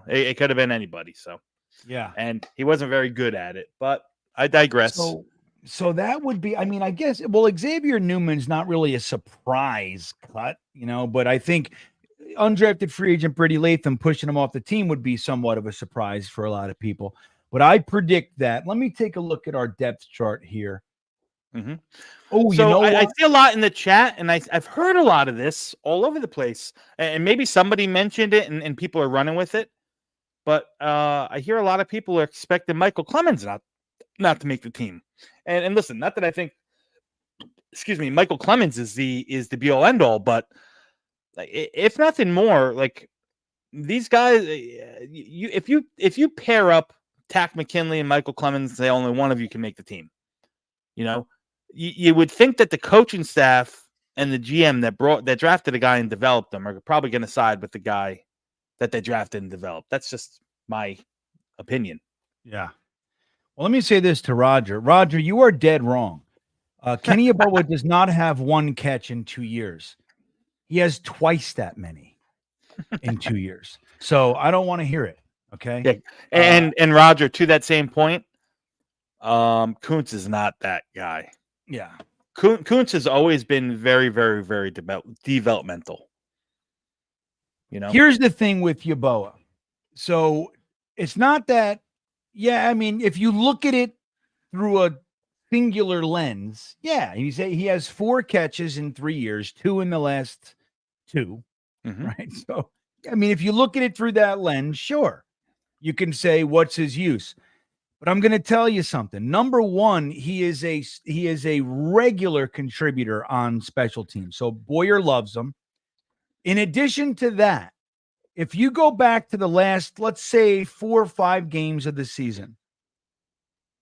It could have been anybody. So, yeah. And he wasn't very good at it, but I digress. So that would be, I guess, Xavier Newman's not really a surprise cut, but I think undrafted free agent Brady Latham pushing him off the team would be somewhat of a surprise for a lot of people. But I predict that. Let me take a look at our depth chart here. Mm-hmm. Oh, so I see a lot in the chat, and I've heard a lot of this all over the place. And maybe somebody mentioned it, and people are running with it. But I hear a lot of people are expecting Michael Clemens not to make the team. And listen, not that I think, Michael Clemens is the be all end all, but if nothing more, like these guys, if you pair up Tack McKinley and Michael Clemens, say only one of you can make the team. You would think that the coaching staff and the GM that drafted a guy and developed them are probably going to side with the guy that they drafted and developed. That's just my opinion. Yeah. Well, let me say this to Roger. Roger, you are dead wrong. Kenny Yeboah does not have one catch in 2 years. He has twice that many in 2 years. So I don't want to hear it. Okay. Yeah. And Roger, to that same point, Kuntz is not that guy. Yeah. Kuntz has always been very, very, very developmental. Here's the thing with Yeboah. So it's not that, if you look at it through a singular lens, he has 4 catches in 3 years, 2 in the last 2, right? So, if you look at it through that lens, sure, you can say, what's his use? But I'm going to tell you something. Number one, he is a regular contributor on special teams. So Boyer loves him. In addition to that, if you go back to the last, let's say 4 or 5 games of the season,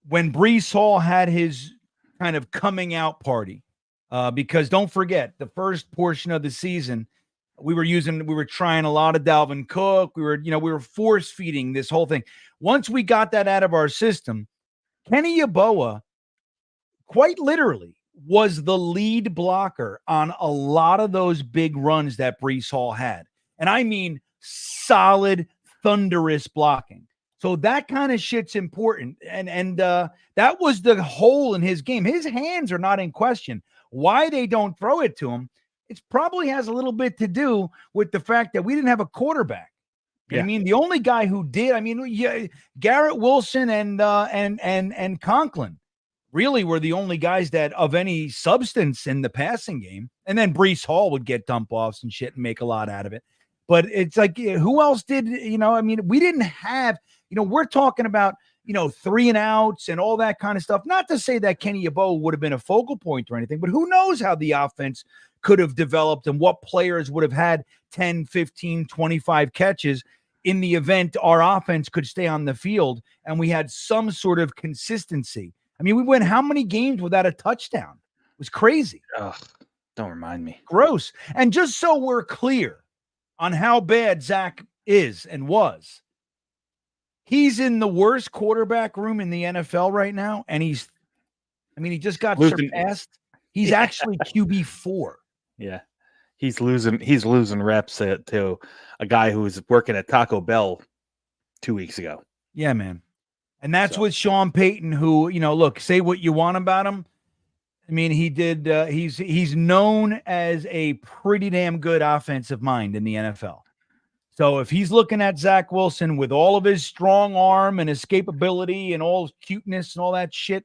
when Breece Hall had his kind of coming out party, because don't forget, the first portion of the season, we were trying a lot of Dalvin Cook. We were force feeding this whole thing. Once we got that out of our system, Kenny Yeboah quite literally was the lead blocker on a lot of those big runs that Breece Hall had. And I mean solid, thunderous blocking. So that kind of shit's important. And that was the hole in his game. His hands are not in question. Why they don't throw it to him, it probably has a little bit to do with the fact that we didn't have a quarterback. Yeah. The only guy who did, Garrett Wilson and Conklin really were the only guys that of any substance in the passing game. And then Breece Hall would get dump offs and shit and make a lot out of it. But it's like, who else did, we didn't have, we're talking about, 3 and outs and all that kind of stuff. Not to say that Kenny Yeboah would have been a focal point or anything, but who knows how the offense could have developed and what players would have had 10, 15, 25 catches in the event our offense could stay on the field and we had some sort of consistency. I mean, we went how many games without a touchdown? It was crazy. Ugh, don't remind me. Gross. And just so we're clear on how bad Zach is and was, he's in the worst quarterback room in the NFL right now. And he just got surpassed. He's actually QB4. Yeah. He's losing reps to a guy who was working at Taco Bell 2 weeks ago. Yeah, man. And that's with Sean Payton, who, look, say what you want about him. I mean, he did. He's known as a pretty damn good offensive mind in the NFL. So if he's looking at Zach Wilson with all of his strong arm and escapability and all cuteness and all that shit,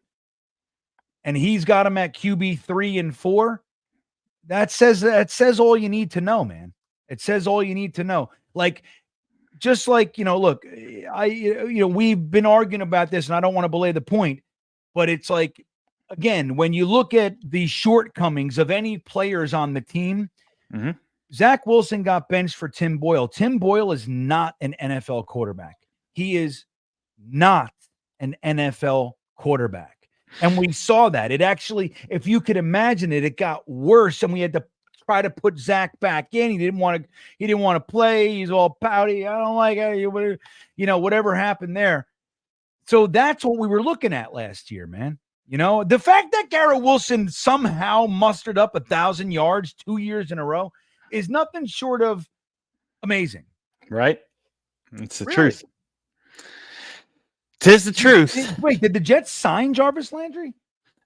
and he's got him at QB 3 and 4, that says all you need to know, man. It says all you need to know. Like, just like, look, we've been arguing about this, and I don't want to belay the point, but it's like, again, when you look at the shortcomings of any players on the team, Zach Wilson got benched for Tim Boyle. Tim Boyle is not an NFL quarterback. He is not an NFL quarterback. And we saw that. It actually, if you could imagine it, it got worse, and we had to try to put Zach back in. He didn't want to play. He's all pouty. I don't like it. Whatever happened there. So that's what we were looking at last year, man. The fact that Garrett Wilson somehow mustered up 1,000 yards 2 years in a row is nothing short of amazing. Right? It's the truth. Tis the truth. Wait, did the Jets sign Jarvis Landry?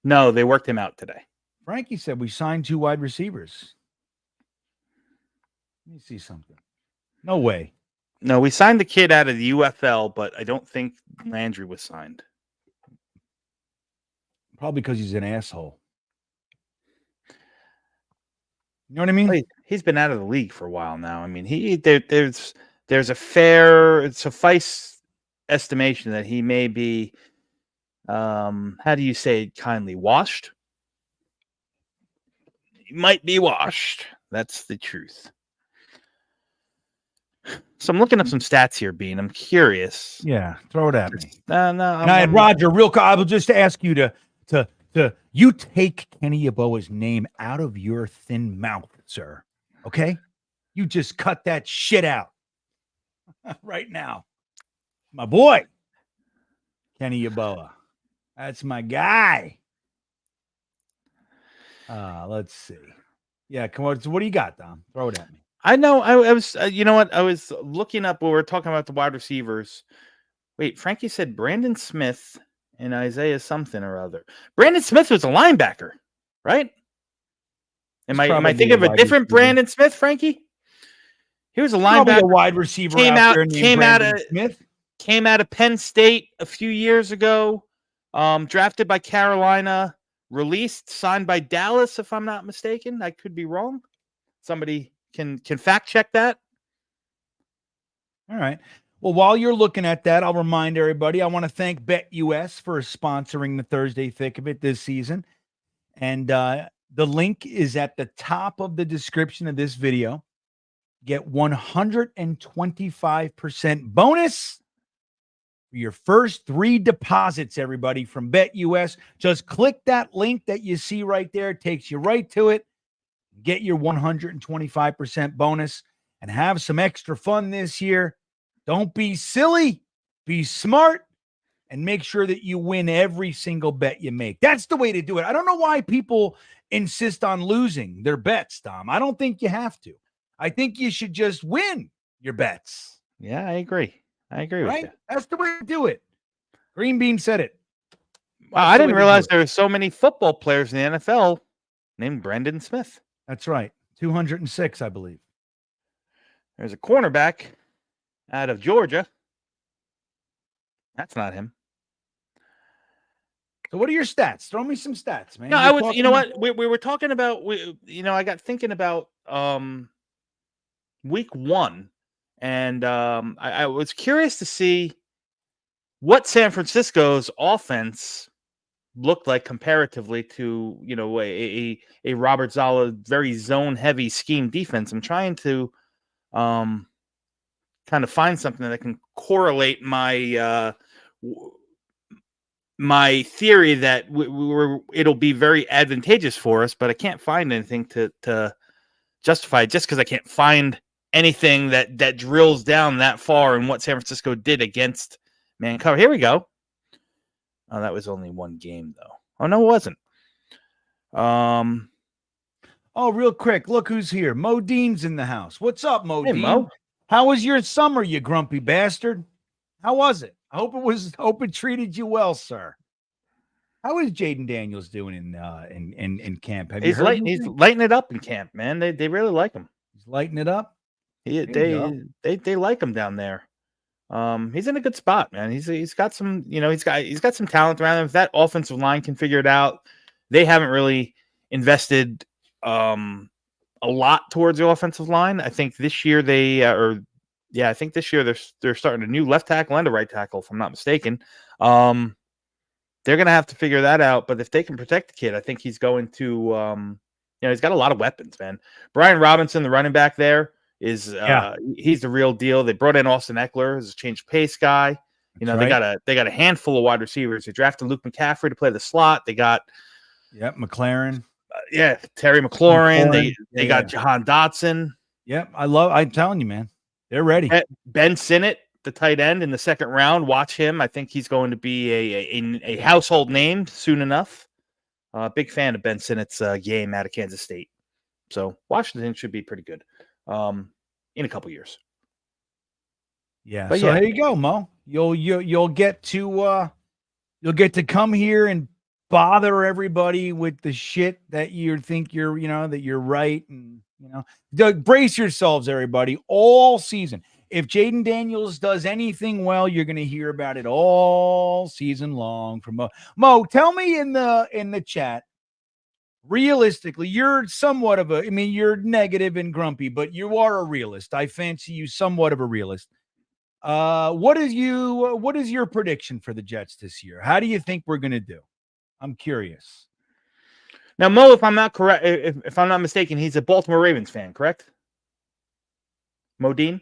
No, they worked him out today. Frankie said we signed 2 wide receivers. Let me see something. No way. No, we signed the kid out of the UFL, but I don't think Landry was signed. Probably because he's an asshole. You know what I mean? He's been out of the league for a while now. I mean, there's a fair suffice estimation that he may be, how do you say it kindly, washed? He might be washed. That's the truth. So I'm looking up some stats here, Bean. I'm curious. Yeah, throw it at me. No. Roger, I will just ask you to you take Kenny Yeboah's name out of your thin mouth, sir. Okay? You just cut that shit out right now. My boy, Kenny Yeboah. That's my guy. Let's see. Yeah, come on. So what do you got, Dom? Throw it at me. I know. I was, you know what? I was looking up when we were talking about the wide receivers. Wait, Frankie said Brandon Smith and Isaiah something or other. Brandon Smith was a linebacker, right? Am I thinking of a different receiver. Brandon Smith, Frankie? He was a linebacker. Probably a wide receiver Came out of Penn State a few years ago. Drafted by Carolina, signed by Dallas, if I'm not mistaken. I could be wrong. Somebody can fact check that. All right. Well, while you're looking at that, I'll remind everybody, I want to thank BetUs for sponsoring the Thursday Thick of It this season. And the link is at the top of the description of this video. Get 125% bonus for your first 3 deposits, everybody, from BetUs. Just click that link that you see right there. It takes you right to it. Get your 125% bonus and have some extra fun this year. Don't be silly, be smart, and make sure that you win every single bet you make. That's the way to do it. I don't know why people insist on losing their bets, Dom. I don't think you have to. I think you should just win your bets. Yeah, I agree. With you. That's the way to do it. GreenBean said it. Wow, I didn't realize there were so many football players in the NFL named Brandon Smith. That's right. 206, I believe. There's a cornerback out of Georgia. That's not him. So what are your stats? Throw me some stats, man. No, we were talking about, I got thinking about week 1, and I was curious to see what San Francisco's offense looked like comparatively to, a Robert Saleh very zone heavy scheme defense. I'm trying to kind of find something that can correlate my my theory that it'll be very advantageous for us, but I can't find anything to justify it, just because I can't find anything that drills down that far in what San Francisco did against man cover. Here we go. Oh, that was only one game though. Oh no, it wasn't. Oh, real quick, look who's here. Mo Dean's in the house. What's up, Mo Hey, Dean? Mo. How was your summer, you grumpy bastard? How was it? I hope it treated you well, sir. How is Jaden Daniels doing in camp? Have you heard anything? He's lighting it up in camp, man. They really like him. He's lighting it up. They like him down there. He's in a good spot, man. He's got some, he's got some talent around him. If that offensive line can figure it out, they haven't really invested a lot towards the offensive line. I think this year they're starting a new left tackle and a right tackle, if I'm not mistaken. They're going to have to figure that out. But if they can protect the kid, I think he's going to, he's got a lot of weapons, man. Brian Robinson, the running back there, he's the real deal. They brought in Austin Eckler as a change of pace guy. They got a handful of wide receivers. They drafted Luke McCaffrey to play the slot. They got McLaren. Terry McLaurin. They got Jahan Dotson. Yep, I'm telling you, man, they're ready. Ben Sinnott, the tight end in the second round. Watch him. I think he's going to be a household name soon enough. Big fan of Ben Sinnott's game out of Kansas State. So Washington should be pretty good in a couple years. Yeah. But here you go, Mo. You'll get to come here and bother everybody with the shit that you think that you're right, and brace yourselves, everybody, all season. If Jaden Daniels does anything well, you're going to hear about it all season long from Mo. Mo, tell me in the chat, realistically, you're somewhat of you're negative and grumpy, but you are a realist. I fancy you somewhat of a realist. What is your prediction for the Jets this year? How do you think we're going to do? I'm curious. Now, Mo, if I'm not correct, if I'm not mistaken, he's a Baltimore Ravens fan, correct? Mo Dean?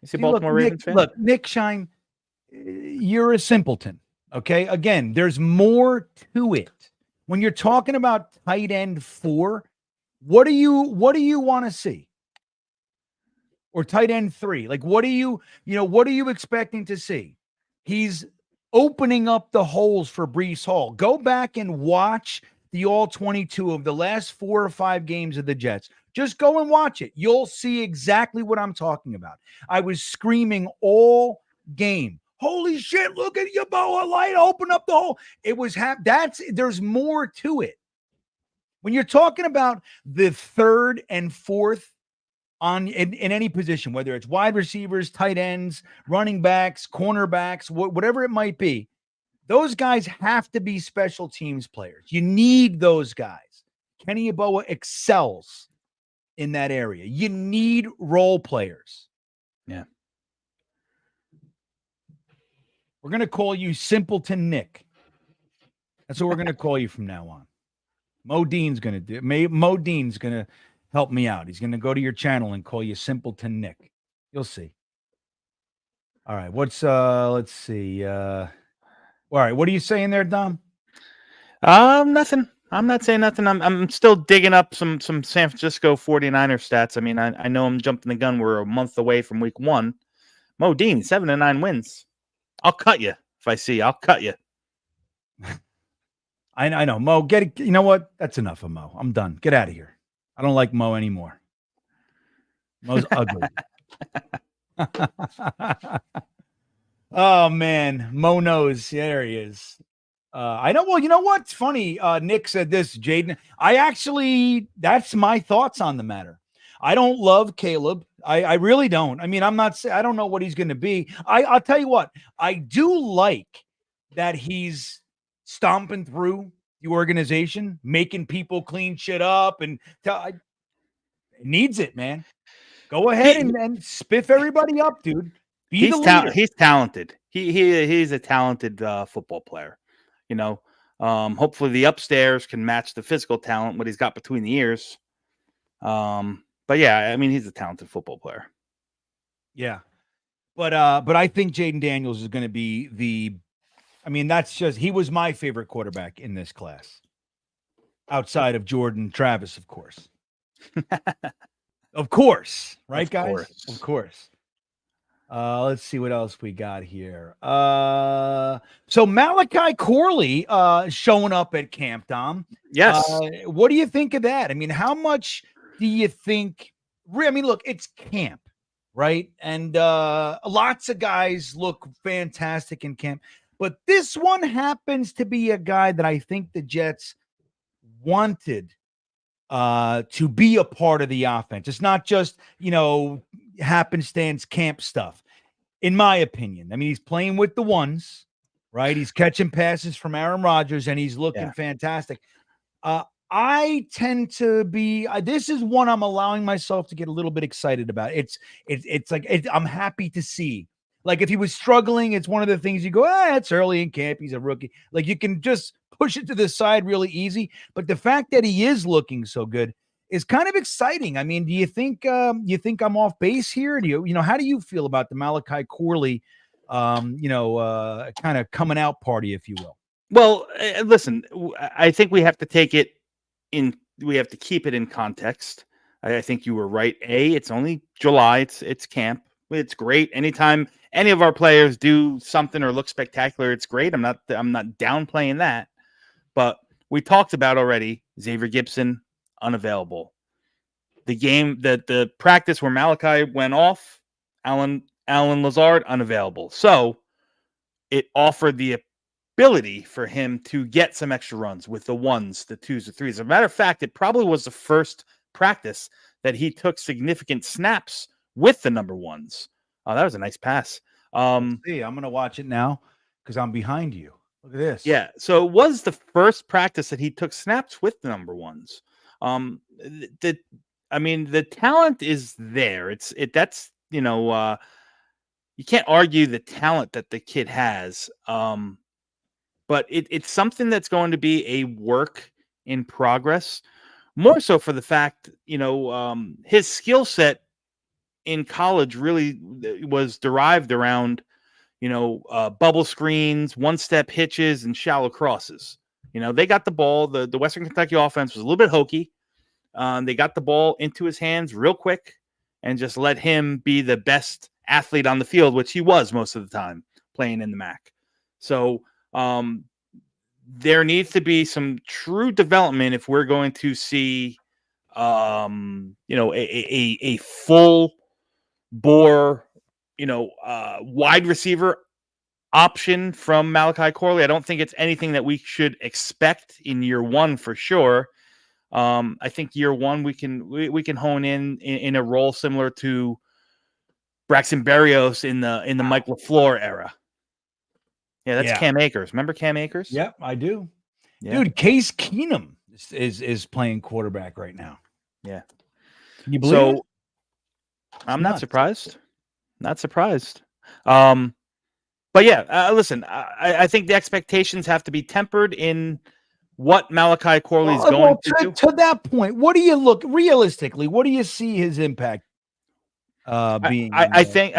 Is he a Baltimore Ravens fan? Look, Nick Shine, you're a simpleton. Okay. Again, there's more to it. When you're talking about tight end 4, what do you want to see? Or tight end 3? Like, what are you expecting to see? He's opening up the holes for Breece Hall. Go back and watch the all 22 of the last 4 or 5 games of the Jets. Just go and watch it. You'll see exactly what I'm talking about. I was screaming all game. Holy shit, look at your boa light, open up the hole. It was there's more to it. When you're talking about the 3rd and 4th in any position, whether it's wide receivers, tight ends, running backs, cornerbacks, whatever it might be, those guys have to be special teams players. You need those guys. Kenny Yeboah excels in that area. You need role players. Yeah. We're going to call you Simpleton Nick. That's what we're going to call you from now on. Mo Dean's going to do. Mo Dean's going to help me out. He's going to go to your channel and call you Simpleton Nick. You'll see. All right. Let's see. All right. What are you saying there, Dom? Nothing. I'm not saying nothing. I'm still digging up some San Francisco 49er stats. I mean, I know I'm jumping the gun. We're a month away from week 1. Mo Dean, 7-9 wins. I'll cut you if I see. I'll cut you. I know. Mo, get it. You know what? That's enough of Mo. I'm done. Get out of here. I don't like Mo anymore. Mo's ugly. Oh, man. Mo knows. There he is. I know. Well, you know what's funny? Nick said this, Jaden. That's my thoughts on the matter. I don't love Caleb. I really don't. I mean, I don't know what he's going to be. I'll tell you what, I do like that he's stomping through the organization, making people clean shit up, and needs it, man. Go ahead and spiff everybody up, dude. He's talented. He's a talented football player. Hopefully the upstairs can match the physical talent, what he's got between the ears. But yeah, I mean, he's a talented football player. Yeah. But I think Jaden Daniels is going to be he was my favorite quarterback in this class. Outside of Jordan Travis, of course. Of course, right, Of guys? course. Of course. Let's see what else we got here. So Malachi Corley showing up at camp, Dom. Yes. What do you think of that? I mean, how much do you think? I mean, look, it's camp, right? And lots of guys look fantastic in camp, but this one happens to be a guy that I think the Jets wanted to be a part of the offense. It's not just, happenstance camp stuff, in my opinion. I mean, he's playing with the ones, right? He's catching passes from Aaron Rodgers, and he's looking fantastic. I tend to be, this is one I'm allowing myself to get a little bit excited about. It's like, I'm happy to see. Like, if he was struggling, it's one of the things you go, it's early in camp. He's a rookie. Like, you can just push it to the side really easy. But the fact that he is looking so good is kind of exciting. I mean, do you think I'm off base here? Do how do you feel about the Malachi Corley, kind of coming out party, if you will? Well, listen, I think we have to take it we have to keep it in context. I think you were right. It's only July. It's camp. It's great. Anytime any of our players do something or look spectacular, it's great. I'm not downplaying that. But we talked about already Xavier Gipson unavailable. The practice where Malachi went off, Allan Lazard unavailable. So it offered the ability for him to get some extra runs with the ones, the twos, the threes. As a matter of fact, it probably was the first practice that he took significant snaps with the number ones. Oh, that was a nice pass. I'm going to watch it now because I'm behind you. Look at this. Yeah. So it was the first practice that he took snaps with the number ones. The talent is there. You can't argue the talent that the kid has. But it's something that's going to be a work in progress, more so for the fact, his skill set in college really was derived around, bubble screens, one-step hitches, and shallow crosses. They got the ball. The Western Kentucky offense was a little bit hokey. They got the ball into his hands real quick and just let him be the best athlete on the field, which he was most of the time playing in the MAC. So there needs to be some true development if we're going to see, a full bore, wide receiver option from Malachi Corley. I don't think it's anything that we should expect in year one for sure. I think year one we can hone in a role similar to Braxton Berrios in the Mike LaFleur era. Yeah, that's Cam Akers. Remember Cam Akers? Yep, I do. Yeah. Dude, Case Keenum is playing quarterback right now. Yeah. Can you believe it? I'm not surprised. Not surprised. But yeah, listen, I think the expectations have to be tempered in what Malachi Corley is going to do. To that point, what do you look realistically? What do you see his impact being? I think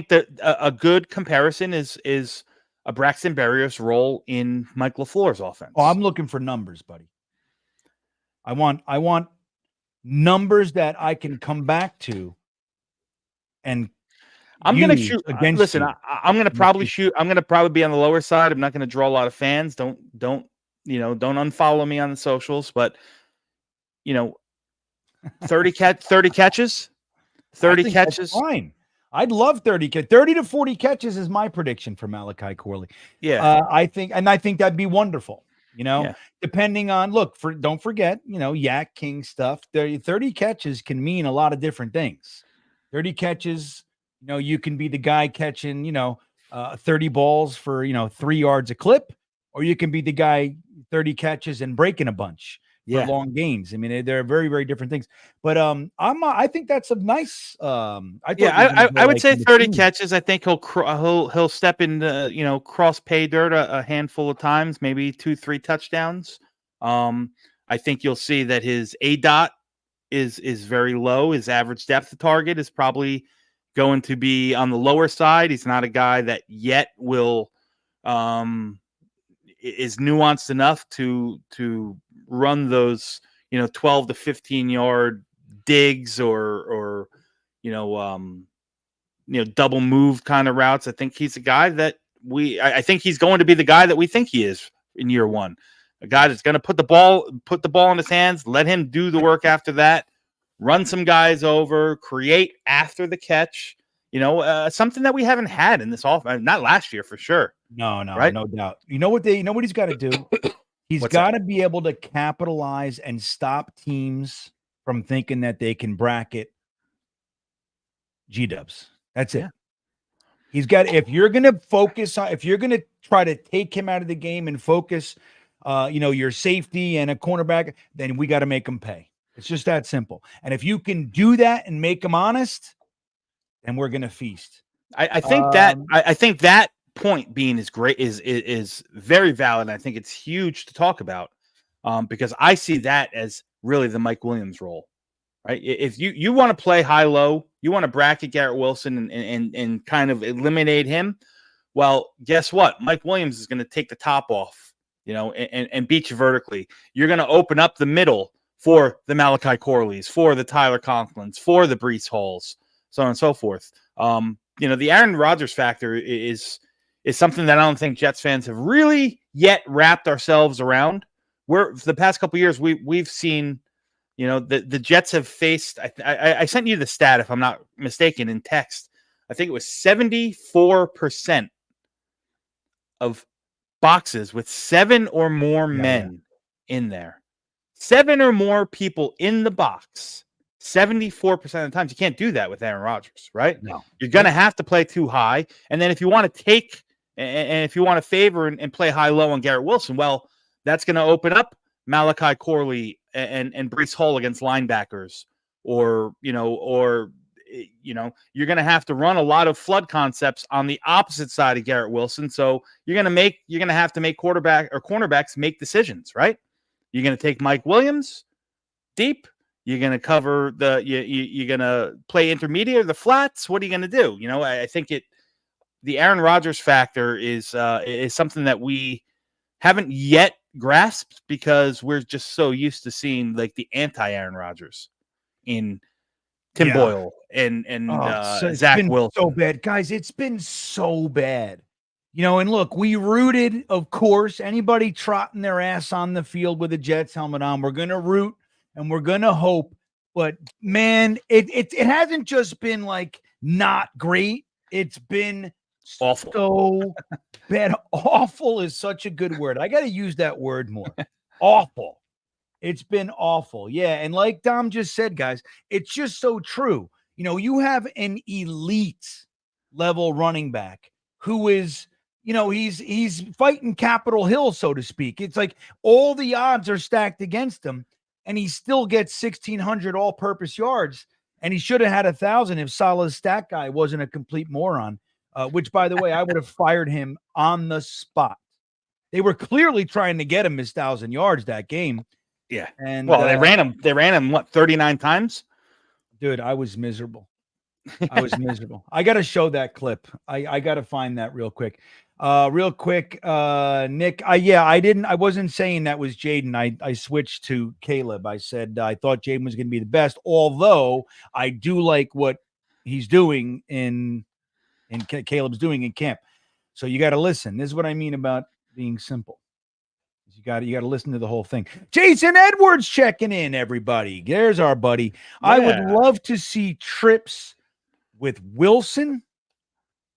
that a good comparison is a Braxton Berrios role in Mike LaFleur's offense. Oh, I'm looking for numbers, buddy. I want numbers that I can come back to and I'm going to shoot against. Listen, I'm going to probably shoot. I'm going to probably be on the lower side. I'm not going to draw a lot of fans. Don't unfollow me on the socials, but 30 catches, 30 catches. Fine. I'd love 30 to 40 catches is my prediction for Malachi Corley. Yeah. I think that'd be wonderful. Depending on don't forget, Yak King stuff. 30 catches can mean a lot of different things. 30 catches, you can be the guy catching, 30 balls for, 3 yards a clip, or you can be the guy 30 catches and breaking a bunch for long gains. I mean, they're very, very different things. But I think that's a nice. I would say 30 catches. I think he'll step into cross pay dirt a handful of times, maybe 2-3 touchdowns. I think you'll see that his ADOT is very low. His average depth of target is probably going to be on the lower side. He's not a guy that yet will is nuanced enough to run those 12 to 15 yard digs or double move kind of routes. I think he's a guy that I think he's going to be the guy that we think he is in year one. A guy that's going to put the ball in his hands, let him do the work after that, run some guys over, create after the catch. Something that we haven't had in this offense, not last year for sure. No, right? No doubt. You know what he's got to do? He's got to be able to capitalize and stop teams from thinking that they can bracket G-dubs. That's it. Yeah. He's got, if you're going to try to take him out of the game and focus, your safety and a cornerback, then we got to make him pay. It's just that simple. And if you can do that and make them honest, then we're going to feast. I think that point being is great is very valid. I think it's huge to talk about because I see that as really the Mike Williams role, right? If you want to play high-low, you want to bracket Garrett Wilson and kind of eliminate him, well, guess what? Mike Williams is going to take the top off, and beat you vertically. You're going to open up the middle for the Malachi Corleys, for the Tyler Conklins, for the Breece Halls, so on and so forth. The Aaron Rodgers factor is something that I don't think Jets fans have really yet wrapped ourselves around. For the past couple of years, we've seen, the Jets have faced. I sent you the stat, if I'm not mistaken, in text. I think it was 74% of boxes with 7 or more men in there. 7 or more people in the box. 74% of the times. You can't do that with Aaron Rodgers, right? No. You're going to have to play too high. And then if you want to take and if you want to favor and play high-low on Garrett Wilson, well, that's going to open up Malachi Corley and Breece Hall against linebackers, or you're going to have to run a lot of flood concepts on the opposite side of Garrett Wilson. So you're going to have to make quarterback or cornerbacks make decisions, right? You're going to take Mike Williams deep. You're going to cover you're going to play intermediate or the flats. What are you going to do? I think the Aaron Rodgers factor is something that we haven't yet grasped because we're just so used to seeing like the anti-Aaron Rodgers in Tim Boyle and Zach Wilson. So bad, guys. It's been so bad. And look, we rooted, of course, anybody trotting their ass on the field with a Jets helmet on. We're going to root and we're going to hope. But man, it hasn't just been like not great. It's been awful. So bad. Awful is such a good word. I got to use that word more. Awful. It's been awful. Yeah. And like Dom just said, guys, it's just so true. You have an elite level running back who is, he's fighting Capitol Hill, so to speak. It's like all the odds are stacked against him and he still gets 1,600 all-purpose yards. And he should have had 1,000 if Salah's stat guy wasn't a complete moron. Which, by the way, I would have fired him on the spot. They were clearly trying to get him his 1,000 yards that game. Yeah, and they ran him what 39 times. Dude, I was miserable. I got to show that clip. I got to find that real quick. Nick. I wasn't saying that was Jaden. I switched to Caleb. I said I thought Jaden was going to be the best, although I do like what he's doing and Caleb's doing in camp. So you got to listen. This is what I mean about being simple. You got to listen to the whole thing. Jason Edwards checking in, everybody. There's our buddy. Yeah. I would love to see trips with Wilson,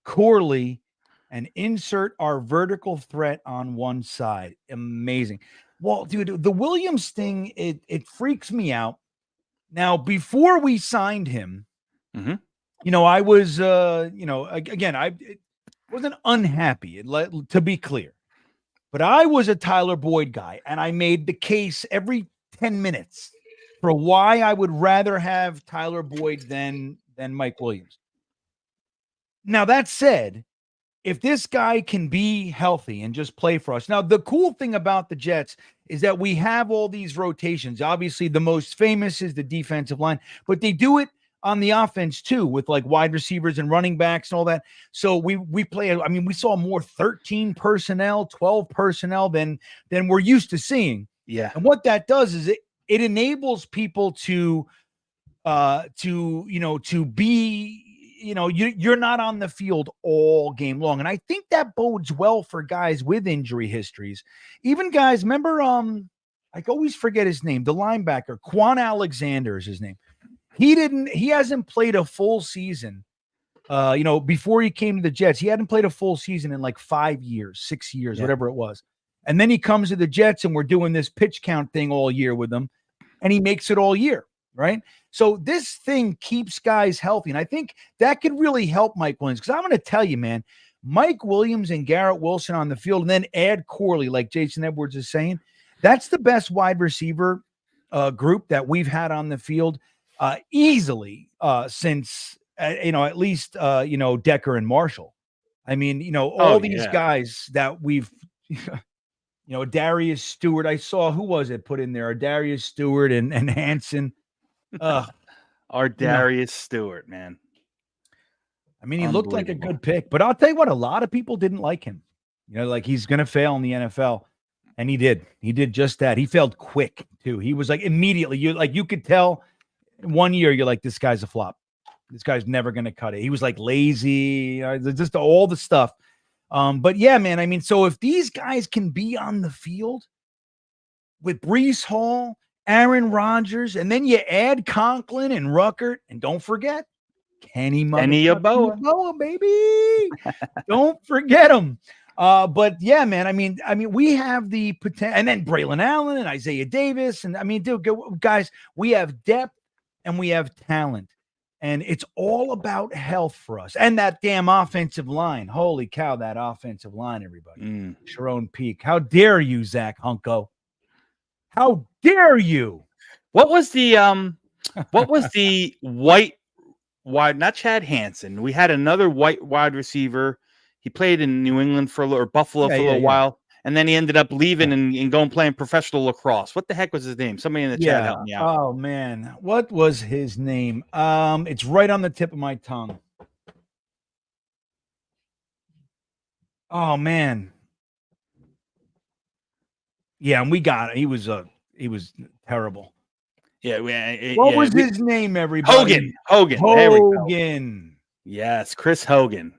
Corley, and insert our vertical threat on one side. Amazing. Well, dude, the Williams thing, it freaks me out. Now, before we signed him, I was, again, I wasn't unhappy, to be clear. But I was a Tyler Boyd guy, and I made the case every 10 minutes for why I would rather have Tyler Boyd than Mike Williams. Now, that said, if this guy can be healthy and just play for us. Now, the cool thing about the Jets is that we have all these rotations. Obviously, the most famous is the defensive line, but they do it on the offense too, with like wide receivers and running backs and all that. So we play, I mean, we saw more 13 personnel, 12 personnel than we're used to seeing. Yeah. And what that does is it enables people to be, you're not on the field all game long. And I think that bodes well for guys with injury histories. Even guys, remember, I always forget his name, the linebacker, Quan Alexander is his name. He hasn't played a full season. Before he came to the Jets, he hadn't played a full season in like 5 years, 6 years, whatever it was. And then he comes to the Jets and we're doing this pitch count thing all year with him, and he makes it all year. Right. So this thing keeps guys healthy. And I think that could really help Mike Williams. Because I'm going to tell you, man, Mike Williams and Garrett Wilson on the field, and then add Corley, like Jason Edwards is saying, that's the best wide receiver group that we've had on the field easily since, at least, Decker and Marshall. I mean, all these guys that we've, Darius Stewart, I saw, who was it put in there? Darius Stewart and Hanson. Our Darius Stewart, man. I mean, he looked like a good pick, but I'll tell you what, a lot of people didn't like him. Like he's going to fail in the NFL. And he did. He did just that. He failed quick too. He was like immediately, you could tell 1 year, you're like, this guy's a flop. This guy's never going to cut it. He was like lazy, just all the stuff. But yeah, man, I mean, so if these guys can be on the field with Breece Hall, Aaron Rodgers, and then you add Conklin and Ruckert, and don't forget Kenny Yeboah, baby. Don't forget him. But yeah, man, I mean, we have the potential, and then Braylon Allen and Isaiah Davis, and I mean, dude, guys, we have depth and we have talent, and it's all about health for us. And that damn offensive line, holy cow, that offensive line, everybody. Sharon Peak, how dare you, Zach Hunko? How dare you? What was the white wide, not Chad Hansen. We had another white wide receiver. He played in New England for a little, or Buffalo for a little while, and then he ended up leaving and going playing professional lacrosse. What the heck was his name? Somebody in the chat help me out. Oh man, what was his name? It's right on the tip of my tongue. Oh man. Yeah, and we got it. He was terrible. Yeah. What was his name, everybody? Hogan. There we go. Yes, Chris Hogan,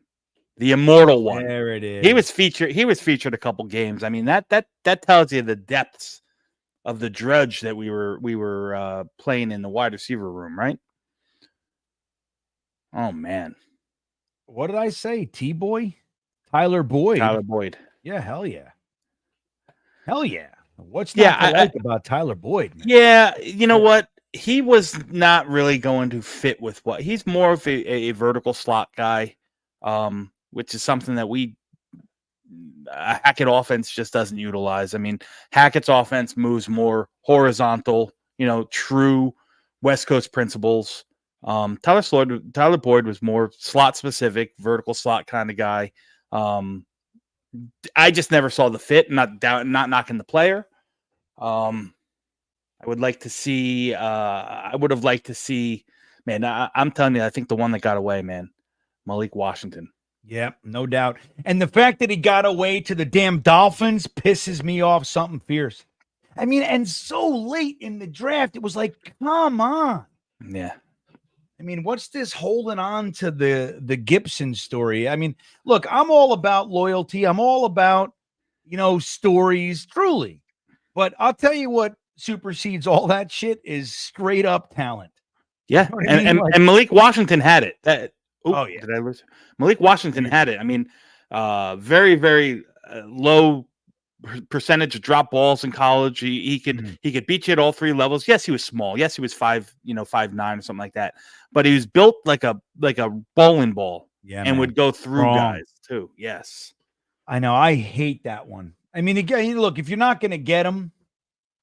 the immortal one. There it is. He was featured a couple games. I mean, that tells you the depths of the drudge that we were playing in the wide receiver room, right? Oh man. What did I say? T-Boy? Tyler Boyd. Yeah, hell yeah. Hell yeah. What's not to like about Tyler Boyd? Man? Yeah, you know what? He was not really going to fit with what he's more of a vertical slot guy, which is something that Hackett offense just doesn't utilize. I mean, Hackett's offense moves more horizontal, true West Coast principles. Tyler Boyd was more slot specific, vertical slot kind of guy. I just never saw the fit. Not knocking the player. I would like to see. I would have liked to see. Man, I'm telling you, I think the one that got away, man, Malik Washington. Yep, no doubt. And the fact that he got away to the damn Dolphins pisses me off something fierce. I mean, and so late in the draft, it was like, come on. Yeah. I mean, what's this holding on to the Gibson story? I mean, look, I'm all about loyalty. I'm all about, stories, truly. But I'll tell you what supersedes all that shit is straight up talent. Yeah, and Malik Washington had it. Did I lose? Malik Washington had it. I mean, very, very low percentage of drop balls in college. He could beat you at all three levels. Yes, he was small. Yes, he was 5'9" or something like that. But he was built like a bowling ball. Yeah, and would go through guys too. Yes, I know. I hate that one. I mean, again, look, if you're not going to get them,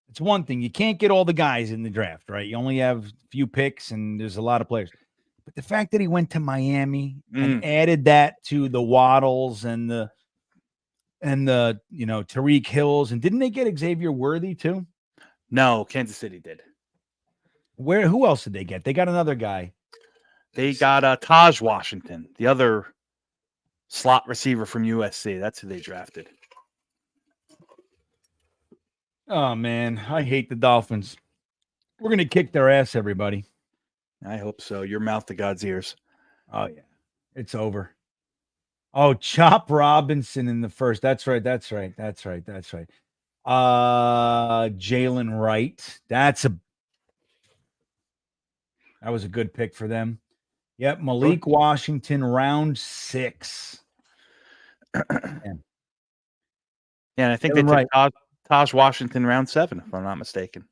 it's one thing. You can't get all the guys in the draft, right? You only have a few picks, and there's a lot of players. But the fact that he went to Miami and added that to the Waddles and the Tariq Hills, and didn't they get Xavier Worthy too? No, Kansas City did. Who else did they get? They got another guy. They got Taj Washington, the other slot receiver from USC. That's who they drafted. Oh man, I hate the Dolphins. We're gonna kick their ass, everybody. I hope so. Your mouth to God's ears. Oh yeah, it's over. Oh, Chop Robinson in the first. That's right. Jalen Wright. That was a good pick for them. Yep, Malik Washington, round 6. And I think they took Taj Washington round 7, if I'm not mistaken.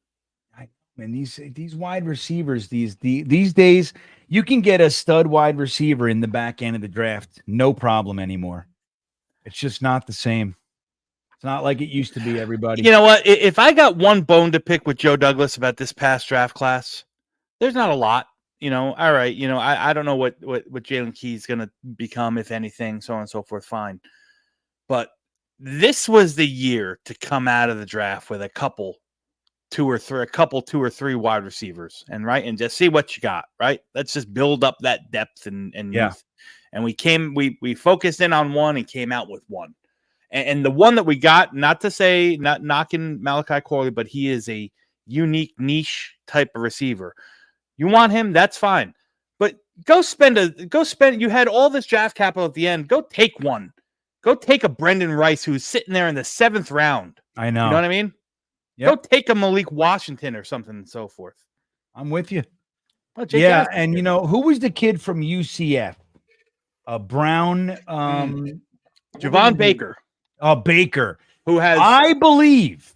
And these wide receivers, these days, you can get a stud wide receiver in the back end of the draft, no problem anymore. It's just not the same. It's not like it used to be, everybody. You know what? If I got one bone to pick with Joe Douglas about this past draft class, there's not a lot. All right. I don't know what Jalen Key's going to become, if anything, so on and so forth. Fine. But this was the year to come out of the draft with a couple, 2 or 3 wide receivers, and just see what you got. Right. Let's just build up that depth and youth. And we focused in on one and came out with one. And the one that we got, not knocking Malachi Corley, but he is a unique niche type of receiver. You want him? That's fine. But go spend. You had all this draft capital at the end. Go take one. Go take a Brendan Rice who's sitting there in the 7th round. I know. You know what I mean? Yep. Go take a Malik Washington or something and so forth. I'm with you. Well, And who was the kid from UCF? Brown. Javon Baker. Baker. Who has? I believe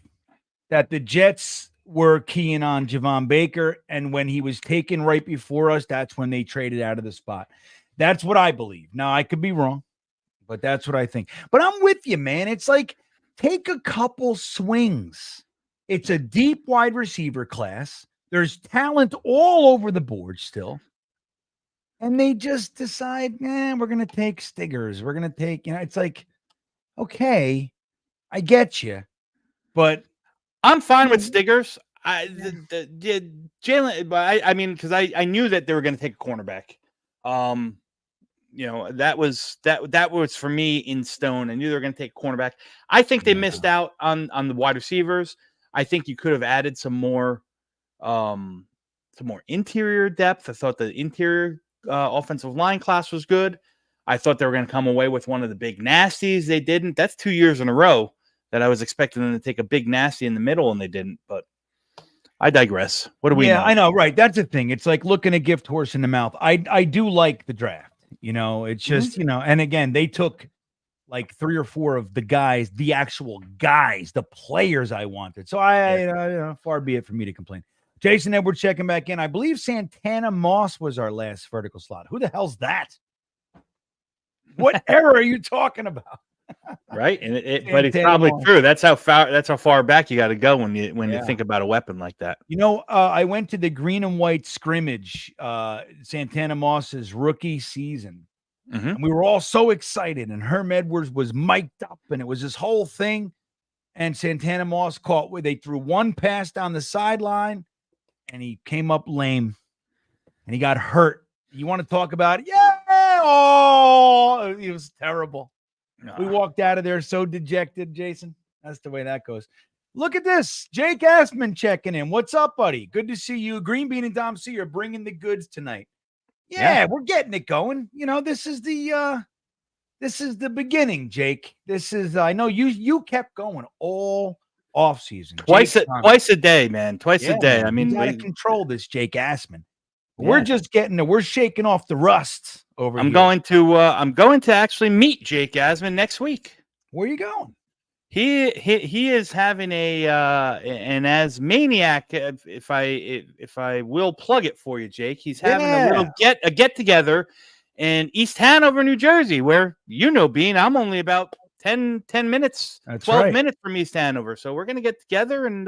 that the Jets were keying on Javon Baker, and when he was taken right before us, that's when they traded out of the spot. That's what I believe. Now, I could be wrong, but that's what I think. But I'm with you, man. It's like, take a couple swings. It's a deep wide receiver class. There's talent all over the board still. And they just decide, we're going to take Stiggers. We're going to take, it's like, okay, I get you, but I'm fine with Stiggers. Jalen, but I mean, because I knew that they were going to take a cornerback. That was for me in stone. I knew they were going to take a cornerback. I think they missed out on the wide receivers. I think you could have added some more interior depth. I thought the interior offensive line class was good. I thought they were going to come away with one of the big nasties. They didn't. That's 2 years in a row that I was expecting them to take a big nasty in the middle, and they didn't. But I digress. What do we know? I know, right? That's the thing. It's like looking a gift horse in the mouth. I do like the draft. It's just, and again, they took like 3 or 4 of the guys, the actual guys, the players I wanted. So far be it for me to complain. Jason Edwards checking back in. I believe Santana Moss was our last vertical slot. Who the hell's that? What era are you talking about? Right, but it's probably true. That's how far back you got to go when you think about a weapon like that. I went to the green and white scrimmage, Santana Moss's rookie season, and we were all so excited. And Herm Edwards was mic'd up, and it was this whole thing. And Santana Moss caught where they threw one pass down the sideline, and he came up lame, and he got hurt. You want to talk about it? Yeah, it was terrible. We walked out of there so dejected, Jason. That's the way that goes. Look at this. Jake Assman checking in. What's up, buddy? Good to see you. GreenBean and Dom C are bringing the goods tonight. Yeah, we're getting it going. This is the beginning, Jake. This is I know you kept going all off season. Twice a day, man. Twice a day. I mean, we gotta control this, Jake Assman. We're just we're shaking off the rust over here. I'm going to actually meet Jake Assman next week. Where are you going? He is having an Asmaniac, if I will plug it for you, Jake. He's having a little get together in East Hanover, New Jersey, where Bean, I'm only about 10 minutes, 12 minutes from East Hanover. So we're gonna get together, and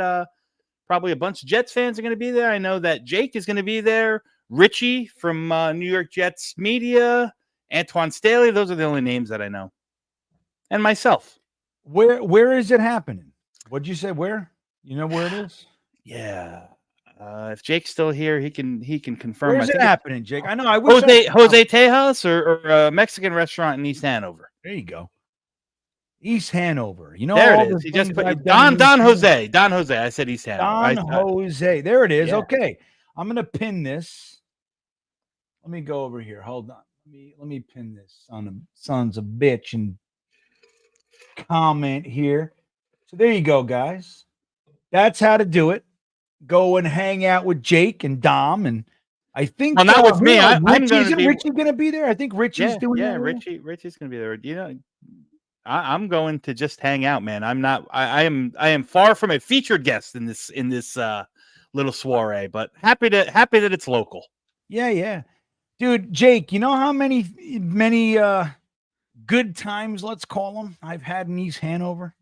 probably a bunch of Jets fans are gonna be there. I know that Jake is gonna be there. Richie from New York Jets Media, Antoine Staley. Those are the only names that I know. And myself. Where is it happening? What'd you say? Where? You know where it is? Yeah. If Jake's still here, he can confirm. Where's I it think happening, Jake? I know. I wish Jose Tejas or a Mexican restaurant in East Hanover. There you go. East Hanover. You know, There all it is. the He just things put I've done in Don East Jose. Don Jose. I said East Hanover. Don Jose. There it is. Yeah. Okay. I'm gonna pin this. Let me go over here. Hold on. Let me pin this sons of bitch and comment here. So there you go, guys. That's how to do it. Go and hang out with Jake and Dom, and I think. Well, not with me. I'm going to be. Richie going to be there? I think Richie's doing. Yeah, Richie's going to be there. You know, I'm going to just hang out, man. I'm not. I am far from a featured guest in this little soiree, but happy that it's local. Yeah, dude, Jake. You know how many good times, let's call them, I've had in East Hanover.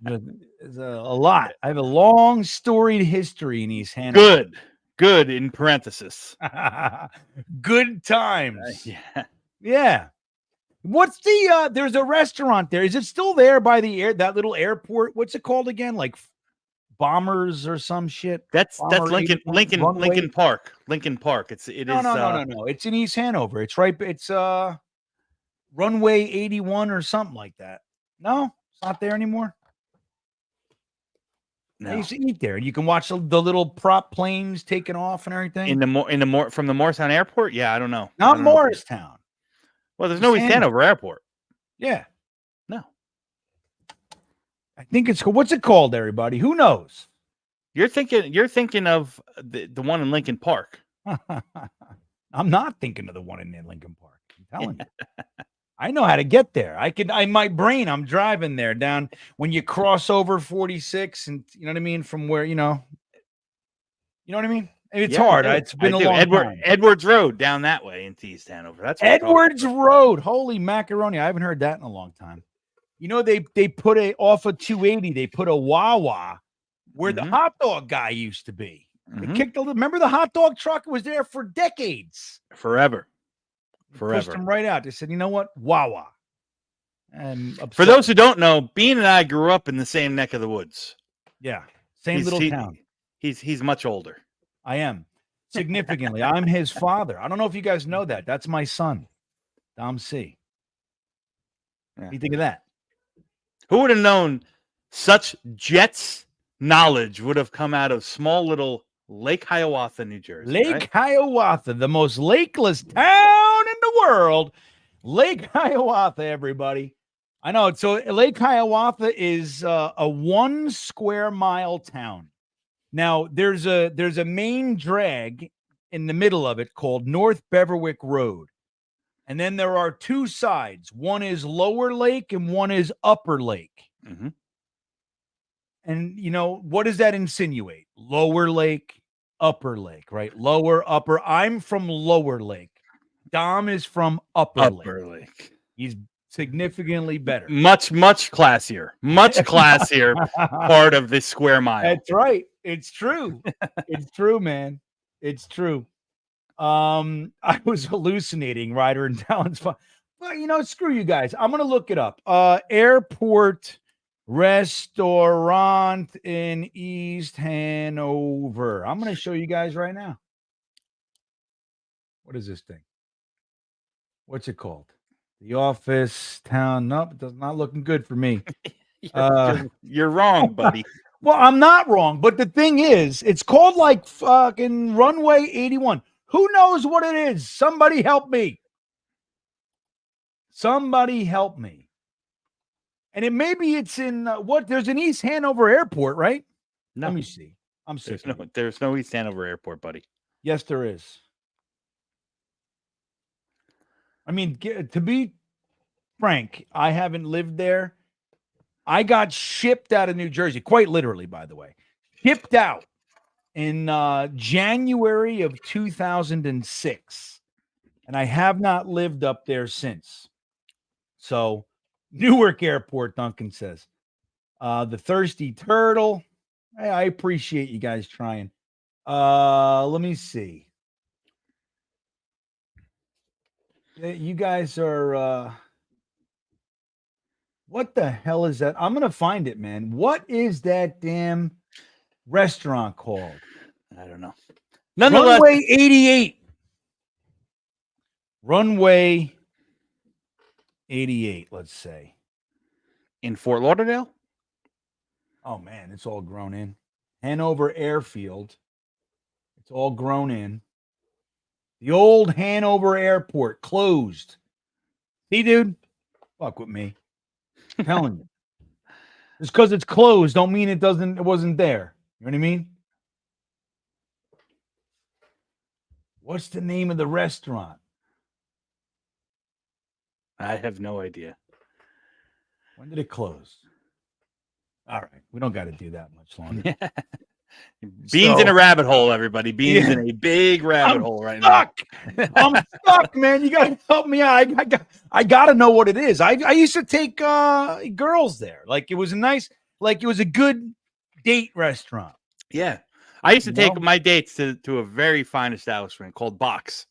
There's a lot. I have a long storied history in East Hanover. Good in parenthesis. Good times. Yeah. What's the there's a restaurant there. Is it still there by the that little airport? What's it called again? Like Bombers or some shit? That's Lincoln Park. Lincoln Park. No. It's in East Hanover. It's right. It's Runway 81 or something like that. No, it's not there anymore. No. I used to eat there. You can watch the little prop planes taking off and everything. From the Morristown Airport. Yeah, I don't know. Not Morristown. Well, there's no East Hanover Airport. Yeah. No. I think it's what's it called, everybody? Who knows? You're thinking of the one in Lincoln Park. I'm not thinking of the one in Lincoln Park. I'm telling you. I know how to get there. I'm driving there down when you cross over 46 and you know what I mean? From where, you know what I mean? It's hard. It's been a long time. Edwards Road down that way into East Hanover. That's Edwards Road. Holy macaroni. I haven't heard that in a long time. You know, they put off of 280, they put a Wawa where the hot dog guy used to be. They remember the hot dog truck was there for decades. Forever. Pushed them right out. They said, you know what? Wawa. And for those who don't know, Bean and I grew up in the same neck of the woods. Yeah. Same little town. He's much older. I am. Significantly. I'm his father. I don't know if you guys know that. That's my son, Dom C. What do you think of that? Who would have known such Jets knowledge would have come out of small little Lake Hiawatha, New Jersey? Hiawatha, the most lakeless town in the world. Lake Hiawatha, everybody. I know. So Lake Hiawatha is a 1 square mile town. Now, there's a main drag in the middle of it called North Beverwick Road. And then there are two sides. One is Lower Lake and one is Upper Lake. Mm-hmm. And, you know, what does that insinuate? Lower Lake, Upper Lake, right? Lower, upper. I'm from Lower Lake. Dom is from Upper Lake. He's significantly better. Much classier. Much classier part of this square mile. That's right. It's true. It's true, man. It's true. I was hallucinating, Ryder and Talon's fun. But, you know, screw you guys. I'm going to look it up. Airport restaurant in East Hanover. I'm going to show you guys right now. What is this thing? What's it called? The Office Town. Nope, it does not looking good for me. You're wrong, buddy. Well, I'm not wrong, but the thing is, it's called like fucking Runway 81. Who knows what it is? Somebody help me. Somebody help me. And it's in there's an East Hanover Airport, right? No. Let me see. I'm sick. There's no East Hanover Airport, buddy. Yes, there is. I mean, to be frank, I haven't lived there. I got shipped out of New Jersey, quite literally, by the way. Shipped out in January of 2006. And I have not lived up there since. So, Newark Airport, Duncan says. The Thirsty Turtle. I appreciate you guys trying. Let me see. You guys are. What the hell is that? I'm gonna find it, man. What is that damn restaurant called? I don't know. Nonetheless, Runway 88. Runway 88, let's say. in Fort Lauderdale. Oh man, it's all grown in. Hanover Airfield. It's all grown in. The old Hanover Airport closed. See, dude? Fuck with me. I'm telling you. Just because it's closed don't mean it wasn't there. You know what I mean? What's the name of the restaurant? I have no idea. When did it close? All right. We don't got to do that much longer. Beans in So- a rabbit hole, everybody. Beans Yeah. in a big rabbit I'm hole right now. stuck. I'm stuck, man. You gotta help me out. I gotta know what it is. I used to take girls there. Like it was it was a good date restaurant. Yeah. I used to You take know? my dates to a very fine establishment called Box.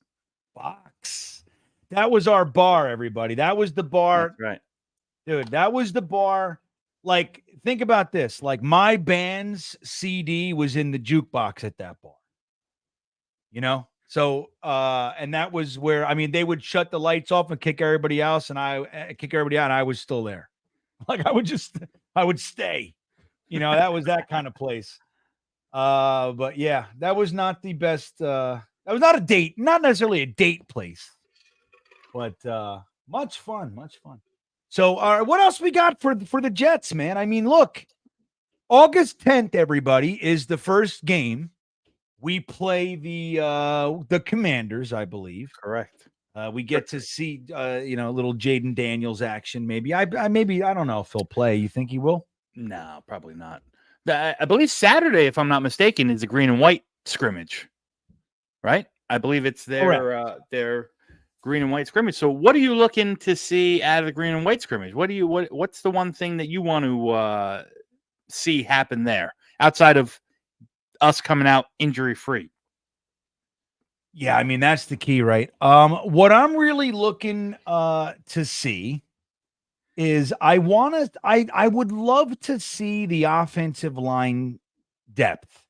Box. That was our bar, everybody. That was the bar, That's right. dude. That was the bar. Like, think about this. Like my band's CD was in the jukebox at that bar. You know? So and that was where they would shut the lights off and kick everybody else, and I kick everybody out, and I was still there. Like I would stay. You know, that was that kind of place. But yeah, that was not the best. That was not a date, not necessarily a date place, but much fun. So, what else we got for the Jets, man? I mean, look, August 10th, everybody, is the first game. We play the Commanders, I believe. Correct. We get to see little Jaden Daniels action. Maybe I don't know if he'll play. You think he will? No, probably not. I believe Saturday, if I'm not mistaken, is a green and white scrimmage, right? I believe it's their green and white scrimmage. So, what are you looking to see out of the green and white scrimmage? What's the one thing that you want to see happen there outside of us coming out injury free? Yeah, that's the key, right? What I'm really looking to see is I would love to see the offensive line depth.